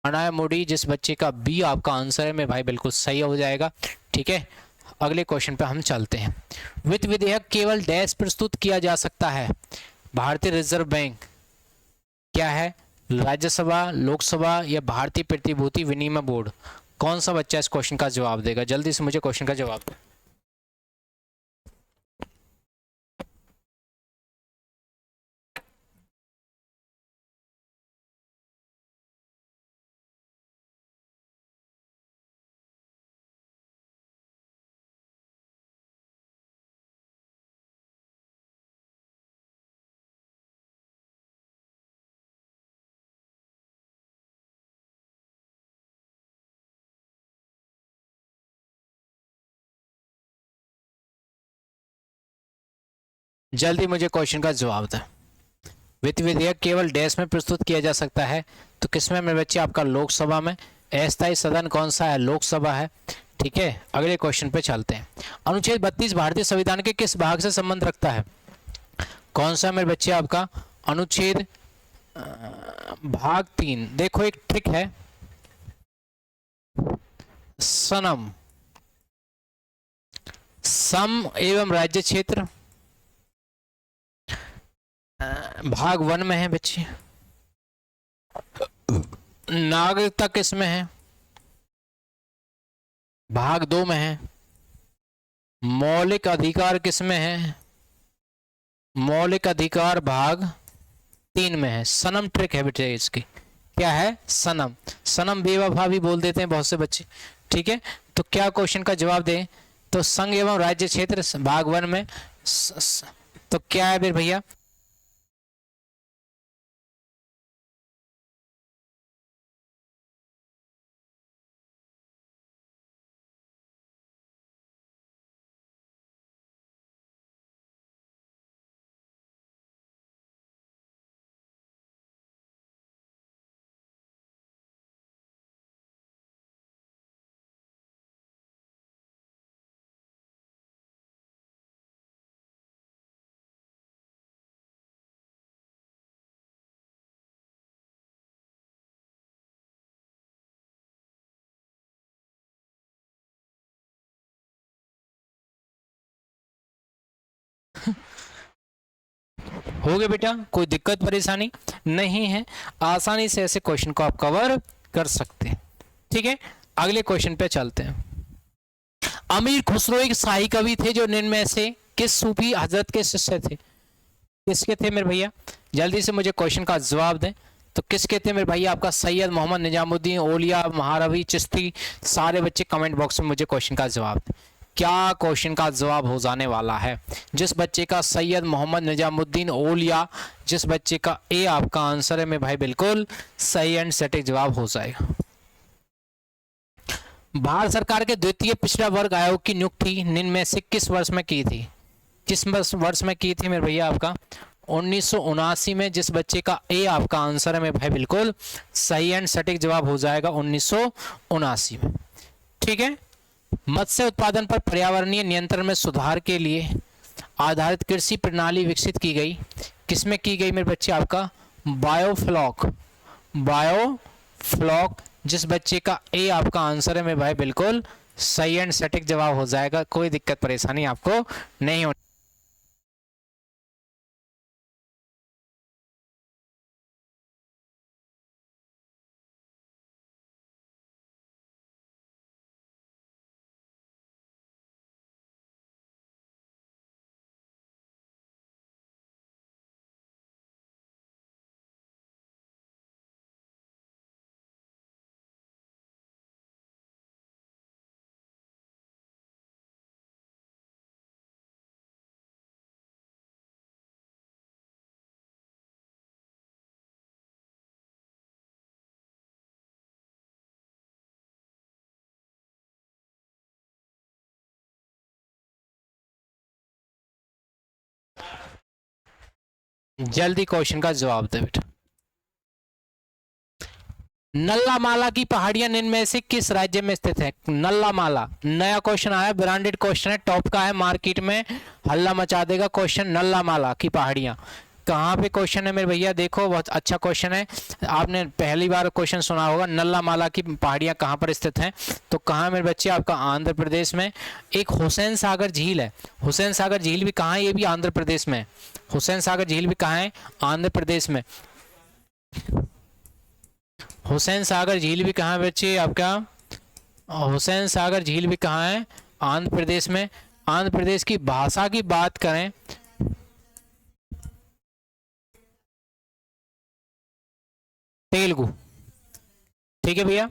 अनायमुड़ी जिस बच्चे का बी आपका आंसर है मेरे भाई बिल्कुल सही हो जाएगा। ठीक है, अगले क्वेश्चन पे हम चलते हैं। वित्त विधेयक केवल डैश प्रस्तुत किया जा सकता है? भारतीय रिजर्व बैंक क्या है? राज्यसभा, लोकसभा या भारतीय प्रतिभूति विनिमय बोर्ड? कौन सा बच्चा इस क्वेश्चन का जवाब देगा? जल्दी से मुझे क्वेश्चन का जवाब दो। जल्दी मुझे क्वेश्चन का जवाब दें। वित्त विधेयक केवल डैश में प्रस्तुत किया जा सकता है, तो किसमें मेरे बच्चे? आपका लोकसभा में। अस्थायी सदन कौन सा है? लोकसभा है। ठीक है, अगले क्वेश्चन पे चलते हैं। अनुच्छेद 32 भारतीय संविधान के किस भाग से संबंध रखता है? कौन सा मेरे बच्चे? आपका अनुच्छेद भाग 3। देखो एक ट्रिक है सनम, सम एवं राज्य क्षेत्र भाग 1 में है बच्चे। नागरिकता किसमें है? भाग 2 में है। मौलिक अधिकार किसमें है? मौलिक अधिकार भाग 3 में है। सनम ट्रिक है बेटे इसकी। क्या है? सनम। सनम बेवफा भी बोल देते हैं बहुत से बच्चे। ठीक है, तो क्या क्वेश्चन का जवाब दें? तो संघ एवं राज्य क्षेत्र भाग 1 में तो क्या है फिर भैया? हो गया बेटा, कोई दिक्कत परेशानी नहीं है, आसानी से ऐसे क्वेश्चन को आप कवर कर सकते हैं। ठीक है, अगले क्वेश्चन पे चलते हैं। अमीर खुसरो एक शाही कवि थे जो निम्न में से किस सूफी हजरत के शिष्य थे? किसके थे मेरे भैया? जल्दी से मुझे क्वेश्चन का जवाब दें। तो किसके थे मेरे भैया? आपका सैयद मोहम्मद निजामुद्दीन औलिया महारवी चिश्ती। सारे बच्चे कमेंट बॉक्स में मुझे क्वेश्चन का जवाब दें। क्या क्वेश्चन का जवाब हो जाने वाला है? जिस बच्चे का सैयद मोहम्मद निजामुद्दीन औलिया, जिस बच्चे का ए आपका आंसर है मेरे भाई बिल्कुल सही एंड सटीक जवाब हो जाएगा। भारत सरकार के द्वितीय पिछड़ा वर्ग आयोग की नियुक्ति निम्न में से किस वर्ष में की थी? किस वर्ष में की थी मेरे भैया? आपका 1979 में। जिस बच्चे का ए आपका आंसर है मेरे भाई बिल्कुल सही एंड सटीक जवाब हो जाएगा 1979 में। ठीक है, मत्स्य उत्पादन पर पर्यावरणीय नियंत्रण में सुधार के लिए आधारित कृषि प्रणाली विकसित की गई। किसमें की गई मेरे बच्चे? आपका बायोफ्लॉक। बायोफ्लॉक जिस बच्चे का ए आपका आंसर है मेरे भाई बिल्कुल सही एंड सटीक जवाब हो जाएगा। कोई दिक्कत परेशानी आपको नहीं होनी। जल्दी क्वेश्चन का जवाब दे बेटा। नल्लामाला की पहाड़ियां निम्न में से किस राज्य में स्थित है? नल्लामाला नया क्वेश्चन आया, ब्रांडेड क्वेश्चन है, टॉप का है, मार्केट में हल्ला मचा देगा क्वेश्चन। नल्लामाला की पहाड़ियां कहाँ पे क्वेश्चन है मेरे भैया? देखो बहुत अच्छा क्वेश्चन है, आपने पहली बार क्वेश्चन सुना होगा। नल्लामाला की पहाड़ियां कहाँ पर स्थित हैं? तो कहाँ मेरे बच्चे? आपका आंध्र प्रदेश में। एक हुसैन सागर झील है, हुसैन सागर झील भी कहाँ है? ये भी आंध्र प्रदेश में। हुसैन सागर झील भी कहाँ है? आंध्र प्रदेश में। हुसैन सागर झील भी कहाँ है बच्चे आपका? हुसैन सागर झील भी कहाँ है? आंध्र प्रदेश में। आंध्र प्रदेश की भाषा की बात करें, तेलुगु। ठीक है भैया,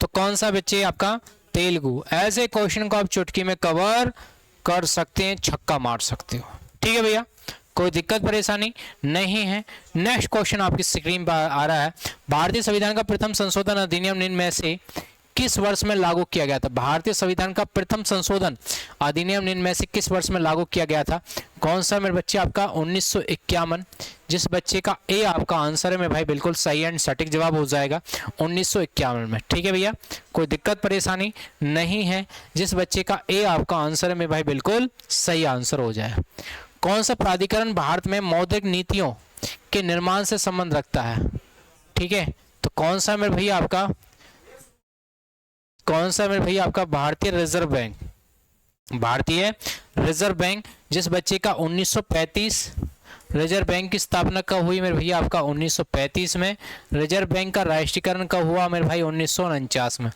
तो कौन सा बच्चे आपका? तेलुगु। ऐसे क्वेश्चन को आप चुटकी में कवर कर सकते हैं, छक्का मार सकते हो। ठीक है भैया, कोई दिक्कत परेशानी नहीं है। नेक्स्ट क्वेश्चन आपकी स्क्रीन पर आ रहा है। भारतीय संविधान का प्रथम संशोधन अधिनियम निम्न में से किस वर्ष में लागू किया गया था? भारतीय संविधान का प्रथम संशोधन अधिनियम निम्न में से किस वर्ष में लागू किया गया था? कौन सा मेरे बच्चे आपका? 1951। जिस बच्चे का ए आपका आंसर है मेरे भाई बिल्कुल सही एंड सटीक जवाब हो जाएगा 1951 में। ठीक है भैया, कोई दिक्कत परेशानी नहीं है। जिस बच्चे का ए आपका आंसर है मेरे भाई बिल्कुल सही आंसर हो जाए। कौन सा प्राधिकरण भारत में मौद्रिक नीतियों के निर्माण से संबंध रखता है? ठीक है, तो कौन सा मेरे भैया आपका? कौन सा मेरे भैया आपका? भारतीय रिजर्व बैंक। भारतीय रिजर्व बैंक। जिस बच्चे का 1935, रिजर्व बैंक की स्थापना कब हुई मेरे भैया आपका? 1935 में। रिजर्व बैंक का राष्ट्रीयकरण कब हुआ मेरे भाई? 1949 में।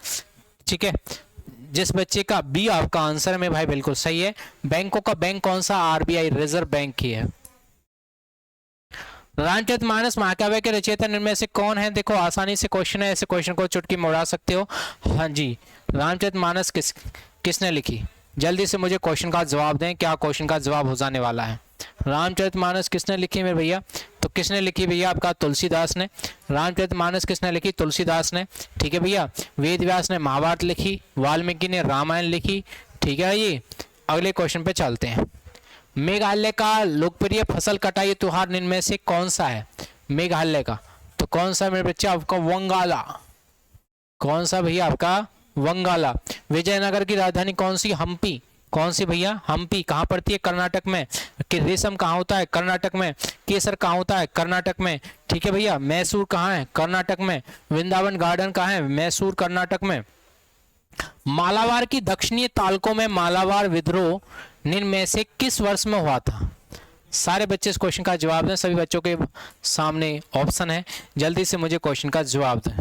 ठीक है, जिस बच्चे का बी आपका आंसर है मेरे भाई बिल्कुल सही है। बैंकों का बैंक कौन सा? आरबीआई, रिजर्व बैंक ही है। रामचरितमानस महाकाव्य के रचयिता निम्न में से कौन है? देखो आसानी से क्वेश्चन है, ऐसे क्वेश्चन को चुटकी में उड़ा सकते हो। हाँ जी, रामचरितमानस किसने लिखी? जल्दी से मुझे क्वेश्चन का जवाब दें, क्या क्वेश्चन का जवाब हो जाने वाला है। रामचरितमानस किसने लिखी मेरे भैया? तो किसने लिखी भैया आपका? तुलसीदास ने। रामचरितमानस किसने लिखी? तुलसीदास ने। ठीक है भैया, वेद व्यास ने महाभारत लिखी, वाल्मीकि ने रामायण लिखी। ठीक है ये, अगले क्वेश्चन पे चलते हैं। मेघालय का लोकप्रिय फसल कटाई त्योहार निम्न में से कौन सा है? मेघालय का, तो कौन सा मेरे बच्चे आपका? वंगाला। कौन सा भैया आपका? वंगाला। विजयनगर की राजधानी कौन सी? हम्पी। कौन सी भैया? हम्पी। कहाँ पड़ती है? कर्नाटक में। कि रेशम कहाँ होता है? कर्नाटक में। केसर कहाँ होता है? कर्नाटक में। ठीक है भैया, मैसूर कहाँ है? कर्नाटक में। वृंदावन गार्डन कहाँ है? मैसूर, कर्नाटक में। मालाबार की दक्षिणी तालुकों में मालाबार विद्रोह निम्न में से किस वर्ष में हुआ था? सारे बच्चे इस क्वेश्चन का जवाब दें, सभी बच्चों के सामने ऑप्शन है, जल्दी से मुझे क्वेश्चन का जवाब दें।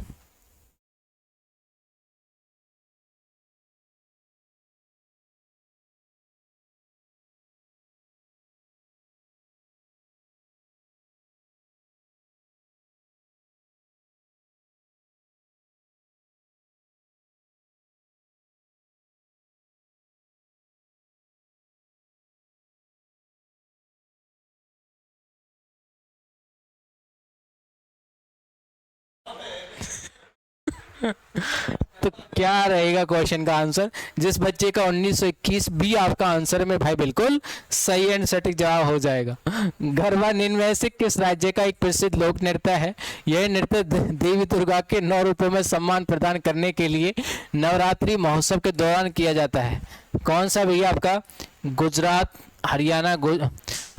तो क्या रहेगा क्वेश्चन का आंसर? जिस बच्चे का 1921 भी आपका आंसर है मेरे भाई बिल्कुल सही एंड सटीक जवाब हो जाएगा। गरबा निम्न में से किस राज्य का एक प्रसिद्ध लोक नृत्य है? यह नृत्य देवी दुर्गा के 9 रूपों में सम्मान प्रदान करने के लिए नवरात्रि महोत्सव के दौरान किया जाता है। कौन सा भैया आपका? गुजरात, हरियाणा,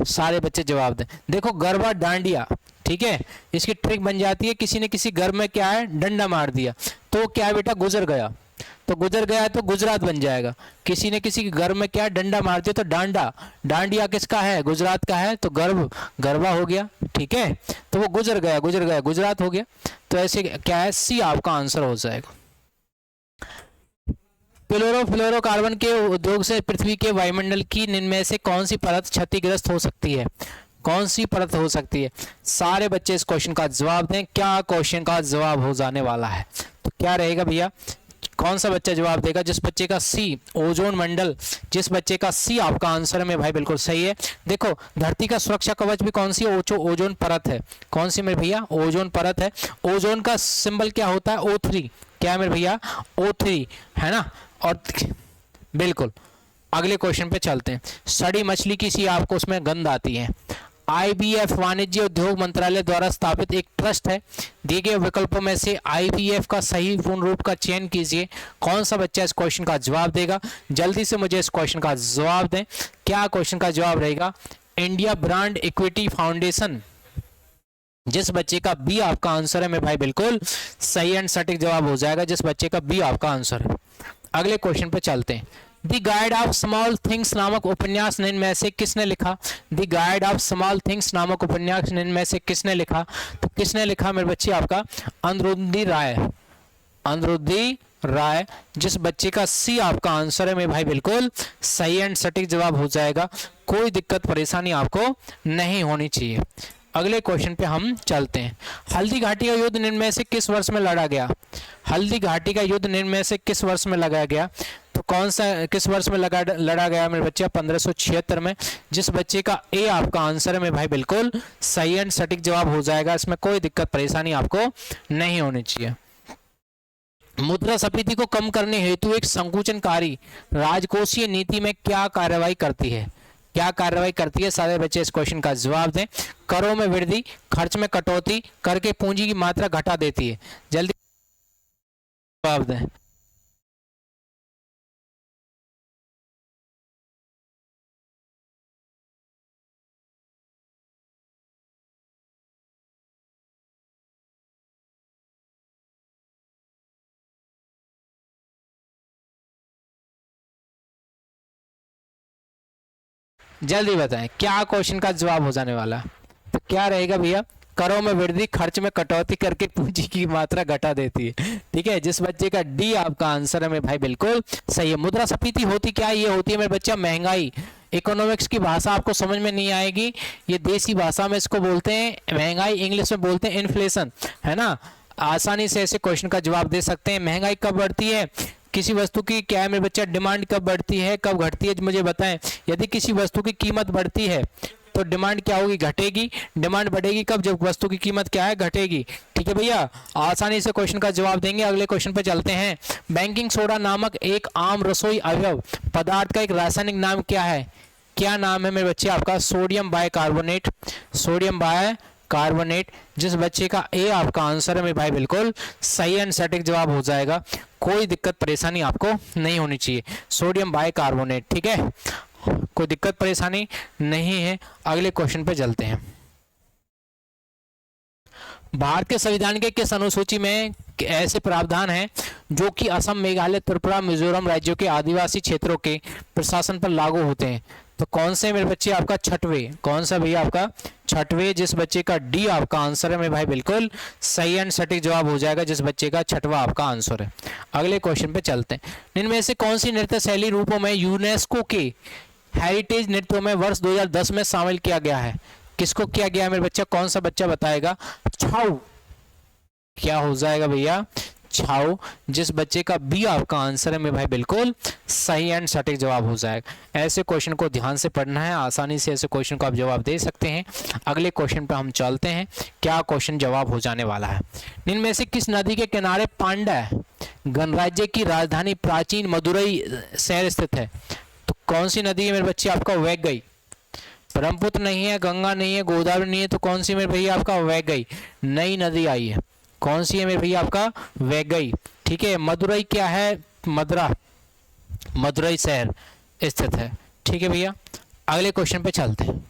सारे बच्चे जवाब दें। देखो गरबा डांडिया, ठीक है, इसकी ट्रिक बन जाती है, किसी ने किसी घर में क्या है डंडा मार दिया तो क्या है बेटा? गुजर गया। तो गुजर गया तो गुजरात बन जाएगा। किसी ने किसी के घर में क्या डंडा मार दिया तो डांडा, डांडिया किसका है? गुजरात का है, तो गरबा हो गया। ठीक है, तो वो गुजर गया गुजरात हो गया। तो ऐसे क्या है? सी आपका आंसर हो जाएगा। क्लोरोफ्लोरोकार्बन के उद्योग से पृथ्वी के वायुमंडल की निम्न में से कौन सी परत क्षतिग्रस्त हो सकती है? कौन सी परत हो सकती है? सारे बच्चे इस क्वेश्चन का जवाब दें, क्या क्वेश्चन का जवाब हो जाने वाला है? तो क्या रहेगा भैया? कौन सा बच्चा जवाब देगा? जिस बच्चे का सी ओजोन मंडल, जिस बच्चे का सी आपका आंसर में भाई बिल्कुल सही है। देखो धरती का सुरक्षा कवच भी कौन सी? ओजोन परत है। कौन सी मेरे भैया? ओजोन परत है। ओजोन का सिंबल क्या होता है? O3। क्या है मेरे भैया? O3 है ना। और बिल्कुल अगले क्वेश्चन पे चलते हैं। सड़ी मछली की सी आपको उसमें गंध आती है। आईबीएफ वाणिज्य उद्योग मंत्रालय द्वारा स्थापित एक ट्रस्ट है। दिए गए विकल्पों में से आईबीएफ का सही पूर्ण रूप का चयन कीजिए। कौन सा बच्चा इस क्वेश्चन का जवाब देगा? जल्दी से मुझे इस क्वेश्चन का जवाब दें। क्या क्वेश्चन का जवाब रहेगा? India brand equity foundation. जिस बच्चे का बी आपका आंसर है मेरे भाई बिल्कुल सही एंड सटीक जवाब हो जाएगा, जिस बच्चे का बी आपका आंसर है। अगले क्वेश्चन पे चलते हैं। The guide of small things नामक उपन्यास निम्न में से किसने लिखा? The guide of small things नामक उपन्यास निम्न में से किसने लिखा? तो किसने लिखा मेरे बच्चे आपका? अनिरुद्धि राय। अनिरुद्धि राय। जिस बच्चे का सी आपका आंसर है मेरे भाई बिल्कुल सही एंड सटीक जवाब हो जाएगा। कोई दिक्कत परेशानी आपको नहीं होनी चाहिए। अगले क्वेश्चन पे हम चलते हैं। हल्दी घाटी का युद्ध निम्न में से किस वर्ष में लड़ा गया? हल्दी घाटी का युद्ध निम्न में से किस वर्ष में लड़ा गया? तो कौन सा किस वर्ष में लड़ा गया मेरे बच्चे? 1576 में। जिस बच्चे का ए आपका आंसर है मेरे भाई बिल्कुल सही एंड सटीक जवाब हो जाएगा। इसमें कोई दिक्कत परेशानी आपको नहीं होनी चाहिए। मुद्रास्फीति को कम करने हेतु एक संकुचनकारी राजकोषीय नीति में क्या कार्रवाई करती है? क्या कार्रवाई करती है? सारे बच्चे इस क्वेश्चन का जवाब दें। करों में वृद्धि, खर्च में कटौती करके पूंजी की मात्रा घटा देती है। जल्दी जवाब दें। जल्दी बताएं क्या क्वेश्चन का जवाब हो जाने वाला। तो क्या रहेगा भैया? करों में वृद्धि, खर्च में कटौती करके पूंजी की मात्रा घटा देती है। ठीक है, जिस बच्चे का डी आपका आंसर है मेरे भाई बिल्कुल सही है। मुद्रास्फीति होती क्या? ये होती है मेरे बच्चा महंगाई। इकोनॉमिक्स की भाषा आपको समझ में नहीं आएगी, ये देसी भाषा में इसको बोलते हैं महंगाई, इंग्लिश में बोलते हैं इन्फ्लेशन, है ना। आसानी से ऐसे क्वेश्चन का जवाब दे सकते हैं। महंगाई कब बढ़ती है? किसी वस्तु की क्या है मेरे बच्चा डिमांड कब बढ़ती है, कब घटती है, मुझे बताएं। यदि किसी वस्तु की कीमत बढ़ती है तो डिमांड क्या होगी? घटेगी। डिमांड बढ़ेगी कब? जब वस्तु की कीमत क्या है? घटेगी। ठीक है भैया, आसानी से क्वेश्चन का जवाब देंगे। अगले क्वेश्चन पे चलते हैं। बेकिंग सोडा नामक एक आम रसोई अवयव पदार्थ का एक रासायनिक नाम क्या है? क्या नाम है मेरे बच्चे आपका? Sodium bicarbonate. Sodium bicarbonate. जिस बच्चे का ए आपका आंसर है मेरे भाई बिल्कुल सही एंड सटीक जवाब हो जाएगा। कोई दिक्कत परेशानी आपको नहीं होनी चाहिए। Sodium bicarbonate. ठीक है, कोई दिक्कत परेशानी नहीं है। अगले क्वेश्चन पे चलते हैं। भारतीय संविधान के किस अनुसूची में ऐसे प्रावधान हैं जो कि असम, मेघालय, त्रिपुरा, मिजोरम राज्यों के आदिवासी क्षेत्रों के प्रशासन पर लागू होते हैं? तो कौन से मेरे बच्चे आपका? छठवें। कौन सा भैया आपका? छठवें। जिस बच्चे का डी आपका आंसर है मेरे भाई बिल्कुल सही एंड सटीक जवाब हो जाएगा, जिस बच्चे का छठवां आपका आंसर है। अगले क्वेश्चन पे चलते हैं। इनमें से कौन सी नृत्य शैली रूपों में यूनेस्को के हेरिटेज नृत्यों में वर्ष 2010 में शामिल किया गया है? किसको किया गया है मेरे बच्चा? कौन सा बच्चा बताएगा? छाऊ। क्या हो जाएगा भैया? छाऊ। जिस बच्चे का बी आपका आंसर है मेरे भाई बिल्कुल सही एंड सटीक जवाब हो जाएगा। ऐसे क्वेश्चन को ध्यान से पढ़ना है, आसानी से ऐसे क्वेश्चन को आप जवाब दे सकते हैं। अगले क्वेश्चन पे हम चलते हैं। क्या क्वेश्चन जवाब हो जाने वाला है? इनमें से किस नदी के किनारे पांड्या गणराज्य की राजधानी प्राचीन मदुरई शहर स्थित है? तो कौन सी नदी है मेरे बच्चे आपका? वैगई। ब्रह्मपुत्र नहीं है, गंगा नहीं है, गोदावरी नहीं है, तो कौन सी मेरे भैया आपका? वैगई। नई नदी आई है। कौन सी है मेरे भैया आपका? वैगई। ठीक है, मदुरई क्या है? मदुरई शहर स्थित है। ठीक है भैया, अगले क्वेश्चन पे चलते हैं।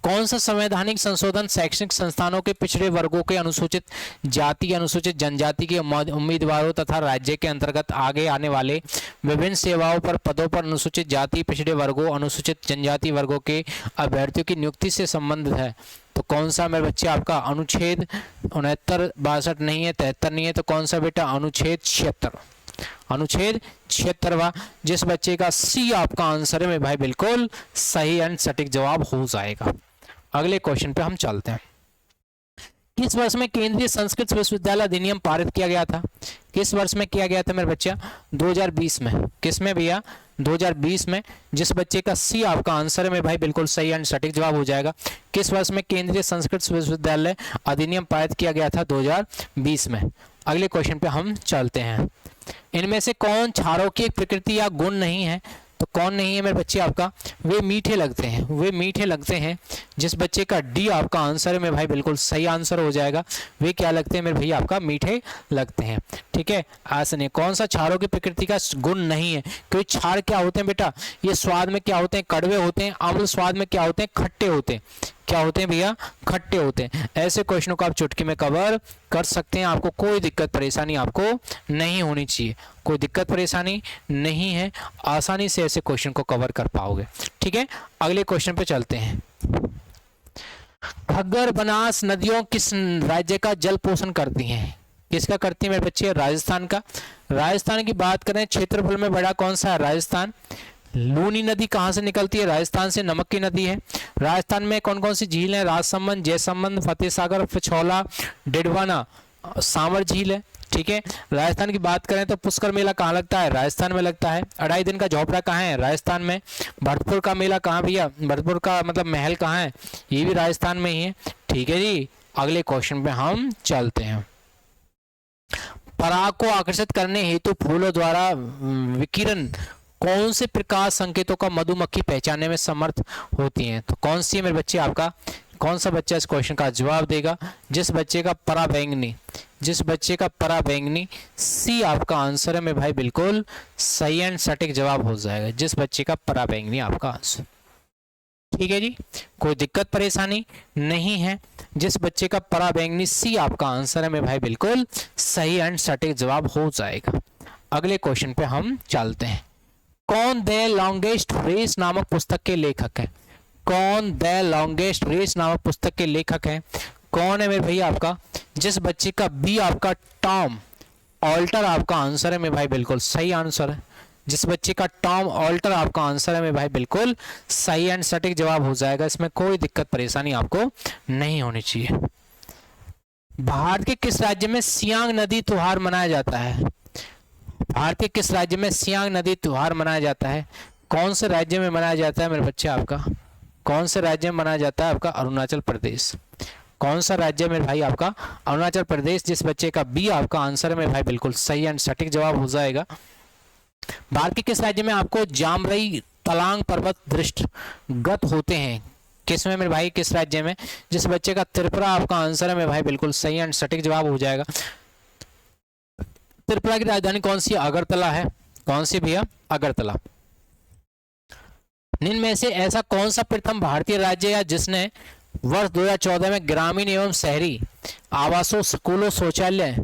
कौन सा संवैधानिक संशोधन शैक्षणिक संस्थानों के पिछड़े वर्गों के, अनुसूचित जाति, अनुसूचित जनजाति के उम्मीदवारों तथा राज्य के अंतर्गत आगे आने वाले विभिन्न सेवाओं पर पदों पर अनुसूचित जाति, पिछड़े वर्गों, अनुसूचित जनजाति वर्गों के अभ्यर्थियों की नियुक्ति से संबंधित है? तो कौन सा मेरे बच्चे आपका? अनुच्छेद 69, 62 नहीं है, 73 नहीं है, तो कौन सा बेटा? अनुच्छेद 76। अनुच्छेद 76वां। जिस बच्चे का सी आपका आंसर है मेरे भाई बिल्कुल सही एंड सटीक जवाब हो जाएगा। अगले क्वेश्चन पे हम चलते हैं। किस वर्ष में केंद्रीय संस्कृत विश्वविद्यालय अधिनियम पारित किया गया था? किस वर्ष में किया गया था मेरे बच्चा? 2020 में। किस में भैया? 2020 में। जिस बच्चे का सी आपका आंसर है मेरे भाई बिल्कुल सही एंड सटीक जवाब हो जाएगा। किस वर्ष में केंद्रीय संस्कृत विश्वविद्यालय अधिनियम पारित किया गया था? 2020 में। अगले क्वेश्चन पे हम चलते हैं। इनमें से कौन क्षारों की एक प्रकृति या गुण नहीं है? तो कौन नहीं है मेरे बच्चे आपका, वे मीठे लगते हैं, वे मीठे लगते हैं। जिस बच्चे का डी आपका आंसर है मेरे भाई बिल्कुल सही आंसर हो जाएगा। वे क्या लगते हैं मेरे भैया आपका, मीठे लगते हैं। ठीक है, आसन है। कौन सा क्षारों की प्रकृति का गुण नहीं है, क्योंकि क्षार क्या होते हैं बेटा, ये स्वाद में क्या होते हैं, कड़वे होते हैं। अम्ल स्वाद में क्या होते हैं, खट्टे होते हैं। क्या होते हैं भैया, खट्टे होते हैं। ऐसे क्वेश्चनों को आप चुटकी में कवर कर सकते हैं, आपको कोई दिक्कत परेशानी आपको नहीं होनी चाहिए, कोई दिक्कत परेशानी नहीं है, आसानी से ऐसे क्वेश्चन को कवर कर पाओगे। ठीक है, अगले क्वेश्चन पे चलते हैं। घग्गर बनास नदियों किस राज्य का जल पोषण करती हैं, किसका करती है मेरे बच्चे, राजस्थान का। राजस्थान की बात करें, क्षेत्रफल में बड़ा कौन सा है, राजस्थान। लूनी नदी कहाँ से निकलती है, राजस्थान से, नमक की नदी है। राजस्थान में कौन कौन सी झील है, राजसमंद, जयसमंद, फतेह सागर, पिछौला, डिडवाना, सांवर झील है। ठीक है, राजस्थान की बात करें तो पुष्कर मेला कहाँ लगता है, राजस्थान में लगता है। अढ़ाई दिन का झोपड़ा कहाँ है, राजस्थान में। भरतपुर का मेला कहाँ भैया, भरतपुर का मतलब महल कहाँ है, ये भी राजस्थान में ही है। ठीक है जी, अगले क्वेश्चन पे हम चलते हैं। पराग को आकर्षित करने हेतु फूलों द्वारा विकिरण कौन से प्रकाश संकेतों का मधुमक्खी पहचानने में समर्थ होती हैं, तो कौन सी है मेरे बच्चे आपका, कौन सा बच्चा इस क्वेश्चन का जवाब देगा, जिस बच्चे का पराबैंगनी, जिस बच्चे का पराबैंगनी, सी आपका आंसर है मेरे भाई बिल्कुल सही एंड सटीक जवाब हो जाएगा, जिस बच्चे का पराबैंगनी आपका आंसर। ठीक है जी, कोई दिक्कत परेशानी नहीं है, जिस बच्चे का पराबैंगनी, सी आपका आंसर है मेरे भाई बिल्कुल सही एंड सटीक जवाब हो जाएगा। अगले क्वेश्चन पे हम चलते हैं। कौन द लॉन्गेस्ट रेस नामक पुस्तक के लेखक है, कौन द लॉन्गेस्ट रेस नामक पुस्तक के लेखक है, कौन है मेरे भैया आपका, जिस बच्चे का बी आपका टॉम ऑल्टर आपका आंसर है मेरे भाई बिल्कुल सही आंसर है, जिस बच्चे का टॉम ऑल्टर आपका आंसर है मेरे भाई बिल्कुल सही एंड सटीक जवाब हो जाएगा, इसमें कोई दिक्कत परेशानी आपको नहीं होनी चाहिए। भारत के किस राज्य में सियांग नदी त्योहार मनाया जाता है, भारत के किस राज्य में सियांग नदी त्योहार मनाया जाता है, कौन से राज्य में मनाया जाता है मेरे बच्चे आपका, कौन से राज्य में मनाया जाता है आपका, अरुणाचल प्रदेश। कौन सा राज्य मेरे भाई आपका, अरुणाचल प्रदेश, जिस बच्चे का बी आपका आंसर है मेरे भाई बिल्कुल सही एंड सटीक जवाब हो जाएगा। भारत के किस राज्य में आपको जामरई तलांग पर्वत दृष्टिगत होते हैं, किसमें मेरे भाई, किस राज्य में, जिस बच्चे का त्रिपुरा आपका आंसर है मेरे भाई बिल्कुल सही एंड सटीक जवाब हो जाएगा। त्रिपुरा की राजधानी कौन सी है, अगरतला है, कौन सी भैया, अगरतला। निम्न में से ऐसा कौन सा प्रथम भारतीय राज्य है जिसने वर्ष 2014 में ग्रामीण एवं शहरी आवासों, स्कूलों, शौचालय,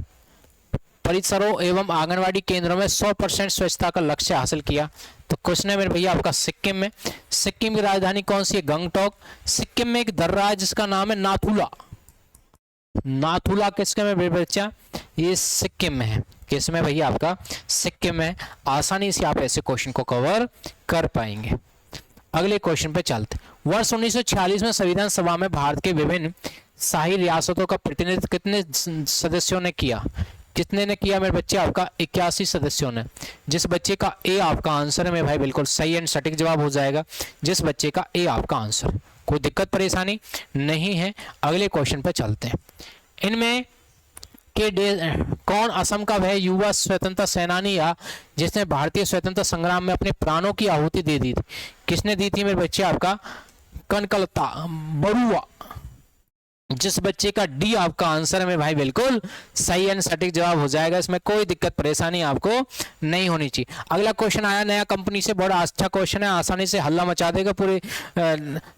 परिसरों एवं आंगनवाड़ी केंद्रों में 100% स्वच्छता का लक्ष्य हासिल किया, तो क्वेश्चन है मेरे भैया आपका सिक्किम में। सिक्किम की राजधानी कौन सी है, गंगटोक। सिक्किम में एक दर्रा है जिसका नाम है नाथुला, नाथुला किसके में मेरे बच्चा, ये सिक्किम में है, किसमें भैया आपका, सिक्किम में। आसानी से आप ऐसे क्वेश्चन को कवर कर पाएंगे। अगले क्वेश्चन पे चलते। वर्ष 1946 में संविधान सभा में भारत के विभिन्न शाही रियासतों का प्रतिनिधित्व कितने सदस्यों ने किया, कितने ने किया मेरे बच्चे आपका, 81 सदस्यों ने, जिस बच्चे का ए आपका आंसर है मेरे भाई बिल्कुल सही एंड सटीक जवाब हो जाएगा, जिस बच्चे का ए आपका आंसर, कोई दिक्कत परेशानी नहीं है। अगले क्वेश्चन पे चलते हैं। इनमें के कौन असम का वह युवा स्वतंत्रता सेनानी या जिसने भारतीय स्वतंत्रता संग्राम में अपने प्राणों की आहुति दे दी थी, किसने दी थी मेरे बच्चे आपका, कनकलता बरुआ, जिस बच्चे का डी आपका आंसर है मेरे भाई बिल्कुल सही एंड सटीक जवाब हो जाएगा, इसमें कोई दिक्कत परेशानी आपको नहीं होनी चाहिए। अगला क्वेश्चन आया नया कंपनी से, बड़ा अच्छा क्वेश्चन है, आसानी से हल्ला मचा देगा, पूरे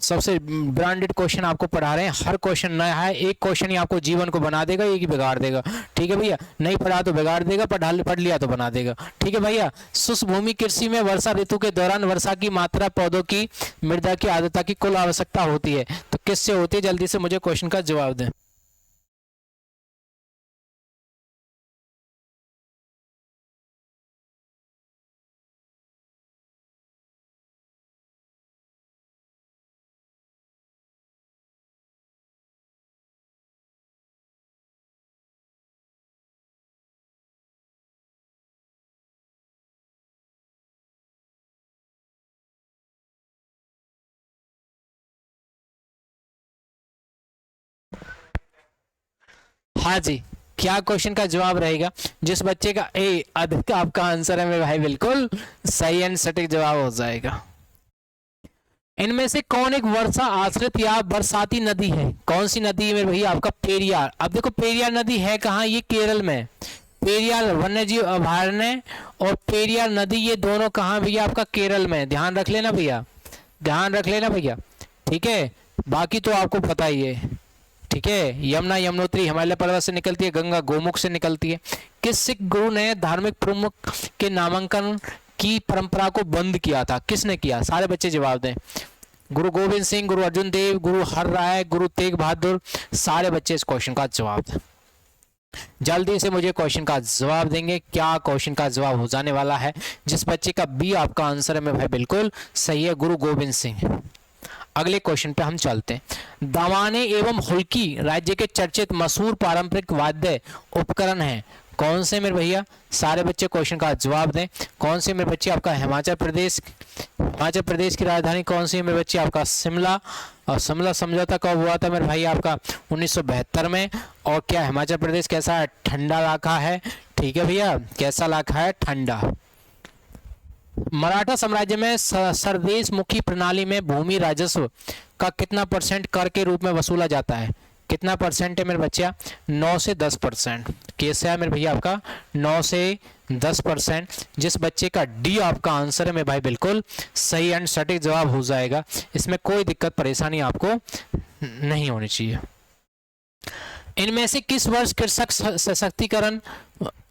सबसे ब्रांडेड क्वेश्चन आपको पढ़ा रहे हैं, हर क्वेश्चन नया है, एक क्वेश्चन ही आपको जीवन को बना देगा, एक ही बिगाड़ देगा। ठीक है भैया, नहीं पढ़ा तो बिगाड़ देगा, पढ़ लिया तो बना देगा। ठीक है भैया, शुष्क भूमि कृषि में वर्षा ऋतु के दौरान वर्षा की मात्रा पौधों की मृदा की आर्द्रता की कुल आवश्यकता होती है, तो किससे होती है, जल्दी से मुझे क्वेश्चन का जवाब दें। हाँ जी, क्या क्वेश्चन का जवाब रहेगा? जिस बच्चे का ए अधिक आपका आंसर है मेरे भाई बिल्कुल सही एंड सटीक जवाब हो जाएगा। इनमें से कौन एक वर्षा आश्रित या बरसाती नदी है? कौन सी नदी है मेरे भैया? आपका पेरियार। अब देखो पेरियार नदी है कहाँ? ये केरल में। पेरियार वन्यजीव अभयारण्य और पेरियार नदी ये दोनों कहाँ भैया? आपका केरल में। ध्यान रख लेना भैया, ध्यान रख लेना भैया, ठीक है। बाकी तो आपको पता ही है, ठीक है। यमुना यमुनोत्री हिमालय पर्वत से निकलती है, गंगा गोमुख से निकलती है। किस सिख गुरु ने धार्मिक प्रमुख के नामांकन की परंपरा को बंद किया था? किसने किया? सारे बच्चे जवाब दें। गुरु गोविंद सिंह, गुरु अर्जुन देव, गुरु हर राय, गुरु तेग बहादुर। सारे बच्चे इस क्वेश्चन का जवाब दें, जल्दी से मुझे क्वेश्चन का जवाब देंगे। क्या क्वेश्चन का जवाब हो जाने वाला है? जिस बच्चे का बी आपका आंसर है मेरे भाई बिल्कुल सही है, गुरु गोविंद सिंह। अगले क्वेश्चन पे हम चलते हैं। दावाने एवं हुल्की राज्य के चर्चित मशहूर पारंपरिक वाद्य उपकरण हैं। कौन से मेरे भैया? सारे बच्चे क्वेश्चन का जवाब दें। कौन से मेरे बच्चे? आपका हिमाचल प्रदेश। हिमाचल प्रदेश की राजधानी कौन सी है मेरे बच्चे? आपका शिमला। और शिमला समझौता कब हुआ था मेरे भाई? आपका 1972 में। और क्या हिमाचल प्रदेश कैसा है? ठंडा इलाका है, ठीक है भैया। कैसा इलाका है? ठंडा। मराठा साम्राज्य में सरदेश मुखी प्रणाली में भूमि राजस्व का कितना परसेंट कर के रूप में वसूला जाता है? कितना परसेंट है मेरे बच्चा? 9 से 10%। कैसे है मेरे भैया? आपका 9 से 10%। जिस बच्चे का डी आपका आंसर है मेरे भाई बिल्कुल सही एंड सटीक जवाब हो जाएगा। इसमें कोई दिक्कत परेशानी आपको नहीं होनी चाहिए। इनमें से किस वर्ष कृषक सशक्तिकरण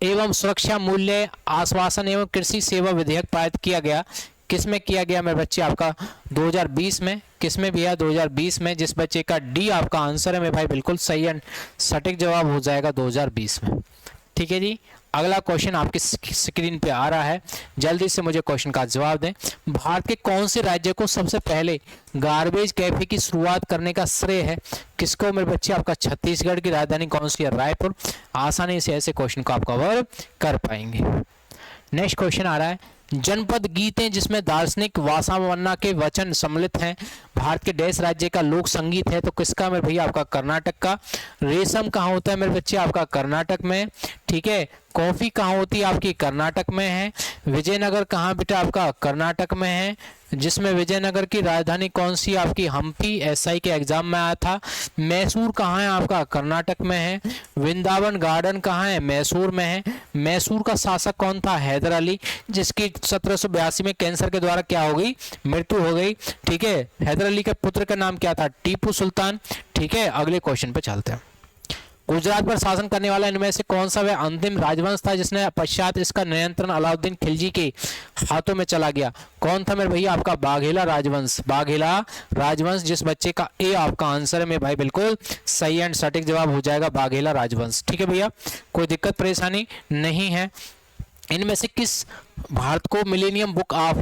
एवं सुरक्षा मूल्य आश्वासन एवं कृषि सेवा विधेयक पारित किया गया? किसमें किया गया मेरे बच्चे? आपका 2020 में। किसमें भी है? 2020 में। जिस बच्चे का डी आपका आंसर है मेरे भाई बिल्कुल सही एंड सटीक जवाब हो जाएगा 2020 में, ठीक है जी। अगला क्वेश्चन आपकी स्क्रीन पे आ रहा है, जल्दी से मुझे क्वेश्चन का जवाब दें। भारत के कौन से राज्य को सबसे पहले गार्बेज कैफे की शुरुआत करने का श्रेय है? किसको मेरे बच्चे? आपका छत्तीसगढ़ की राजधानी कौन सी है? रायपुर। आसानी से ऐसे क्वेश्चन को आप कवर कर पाएंगे। नेक्स्ट क्वेश्चन आ रहा है, जनपद गीतें जिसमें दार्शनिक वासवन्ना के वचन सम्मिलित हैं, भारत के देश राज्य का लोक संगीत है, तो किसका मेरे भैया? आपका कर्नाटक का। रेशम कहाँ होता है मेरे बच्चे? आपका कर्नाटक में, ठीक है। कॉफी कहाँ होती है? आपकी कर्नाटक में है। विजयनगर कहाँ बेटा? आपका कर्नाटक में है। जिसमें विजयनगर की राजधानी कौन सी? आपकी हम्पी। एसआई के एग्जाम में आया था। मैसूर कहाँ है? आपका कर्नाटक में है। वृंदावन गार्डन कहाँ है? मैसूर में है। मैसूर का शासक कौन था? हैदर अली, जिसकी 1782 में कैंसर के द्वारा क्या हो गई? मृत्यु हो गई, ठीक है। हैदर अली के पुत्र का नाम क्या था? टीपू सुल्तान, ठीक है। अगले क्वेश्चन पे चलते हैं। गुजरात पर शासन करने वाला इनमें से कौन सा वह अंतिम राजवंश था जिसने पश्चात इसका नियंत्रण अलाउद्दीन खिलजी के हाथों में चला गया? कौन था मेरे भैया? आपका बाघेला राजवंश। बाघेला राजवंश। जिस बच्चे का ए आपका आंसर है मेरे भाई बिल्कुल सही एंड सटीक जवाब हो जाएगा बाघेला राजवंश, ठीक है भैया। कोई दिक्कत परेशानी नहीं है। इनमें से किस भारत को मिलेनियम बुक ऑफ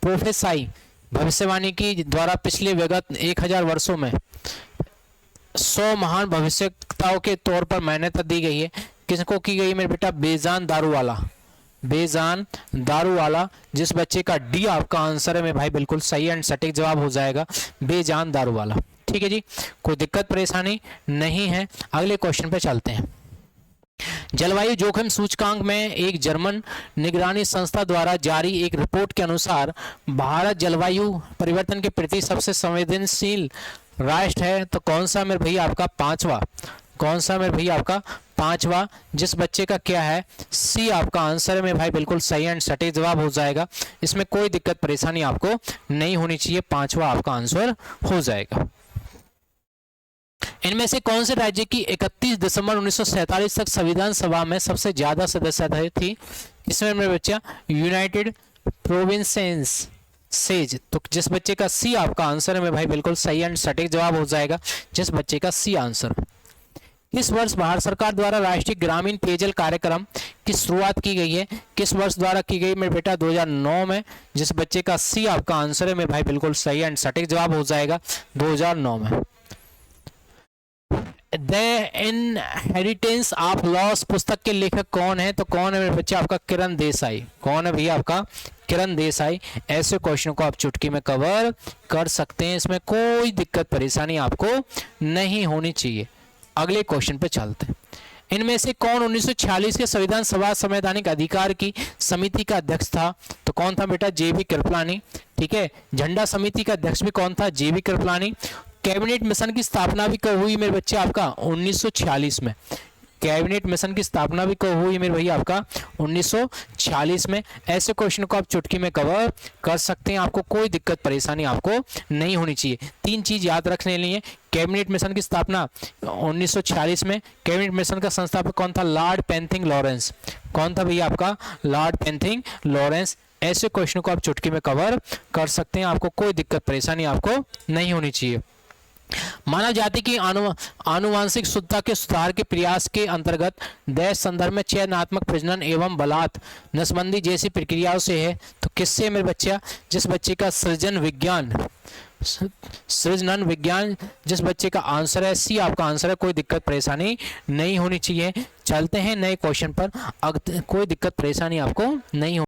प्रोफेसाई भविष्यवाणी की द्वारा पिछले विगत 1000 वर्षों में 100 महान भविष्यताओं के तौर पर मान्यता दी गई है? किसको की गई मेरे बेटा? बेजान दारूवाला। बेजान दारूवाला। जिस बच्चे का डी आपका आंसर है मेरे भाई बिल्कुल सही एंड सटीक जवाब हो जाएगा बेजान दारूवाला, ठीक है जी। कोई दिक्कत परेशानी नहीं है। अगले क्वेश्चन पे चलते हैं। जलवायु जोखिम सूचकांक में एक जर्मन निगरानी संस्था द्वारा जारी एक रिपोर्ट के अनुसार भारत जलवायु परिवर्तन के प्रति सबसे संवेदनशील राष्ट्र है, तो कौन सा मेरे भैया? आपका 5वां। कौन सा मेरे भैया? आपका 5वां। जिस बच्चे का क्या है? सी आपका आंसर है मेरे भाई बिल्कुल सही एंड सटीक जवाब हो जाएगा। इसमें कोई दिक्कत परेशानी आपको नहीं होनी चाहिए, 5वां आपका आंसर हो जाएगा। इनमें से कौन से राज्य की 31 दिसंबर 1947 तक संविधान सभा में सबसे ज्यादा सदस्यता थी? इसमें मेरे बच्चा यूनाइटेड प्रोविंसेस सेज। तो जिस बच्चे का सी आपका आंसर है मेरे भाई बिल्कुल सही एंड सटीक जवाब हो जाएगा। जिस बच्चे का सी आंसर। किस वर्ष भारत सरकार द्वारा राष्ट्रीय ग्रामीण पेयजल कार्यक्रम की शुरुआत की गई है? किस वर्ष द्वारा की गई मेरे बेटा? 2009 में। जिस बच्चे का सी आपका आंसर है मेरे भाई बिल्कुल सही एंड सटीक जवाब हो जाएगा 2009 में। द इनहेरिटेंस ऑफ लॉस पुस्तक के लेखक कौन है? तो कौन है मेरे बच्चे? आपका किरण देसाई। कौन है भैया? आपका किरण देसाई। ऐसे क्वेश्चन को आप चुटकी में कवर कर सकते हैं, इसमें कोई दिक्कत परेशानी आपको नहीं होनी चाहिए। अगले क्वेश्चन पे चलते हैं। इनमें से कौन 1946 के संविधान सभा संवैधानिक अधिकार की समिति का अध्यक्ष था? तो कौन था बेटा? जेबी कृपलानी। ठीक है, झंडा समिति का अध्यक्ष भी कौन था? जेबी कृपलानी। कैबिनेट मिशन की स्थापना भी कब हुई मेरे बच्चे? आपका 1946 में। कैबिनेट मिशन की स्थापना भी कब हुई मेरे भैया? आपका 1946 में। ऐसे क्वेश्चन को आप चुटकी में कवर कर सकते हैं, आपको कोई दिक्कत परेशानी आपको नहीं होनी चाहिए। 3 चीज याद रखने लिए, कैबिनेट मिशन की स्थापना 1946 में। कैबिनेट मिशन का संस्थापक कौन था? Lord Pethick Lawrence. कौन था भैया? आपका लॉर्ड पेंथिंग लॉरेंस। ऐसे क्वेश्चन को आप चुटकी में कवर कर सकते हैं, आपको कोई दिक्कत परेशानी आपको नहीं होनी चाहिए। मानव जाति की आनुवांशिक शुद्धता के सुधार के प्रयास के अंतर्गत देश संदर्भ में चयनात्मक प्रजनन एवं बलात् नसबंदी जैसी प्रक्रियाओं से है। तो किससे मेरे बच्चा? जिस बच्चे का सृजन विज्ञान जिस बच्चे का आंसर है सी आपका आंसर है, कोई दिक्कत परेशानी नहीं होनी चाहिए। चलते हैं नए क्वेश्चन पर, कोई दिक्कत परेशानी आपको नहीं हो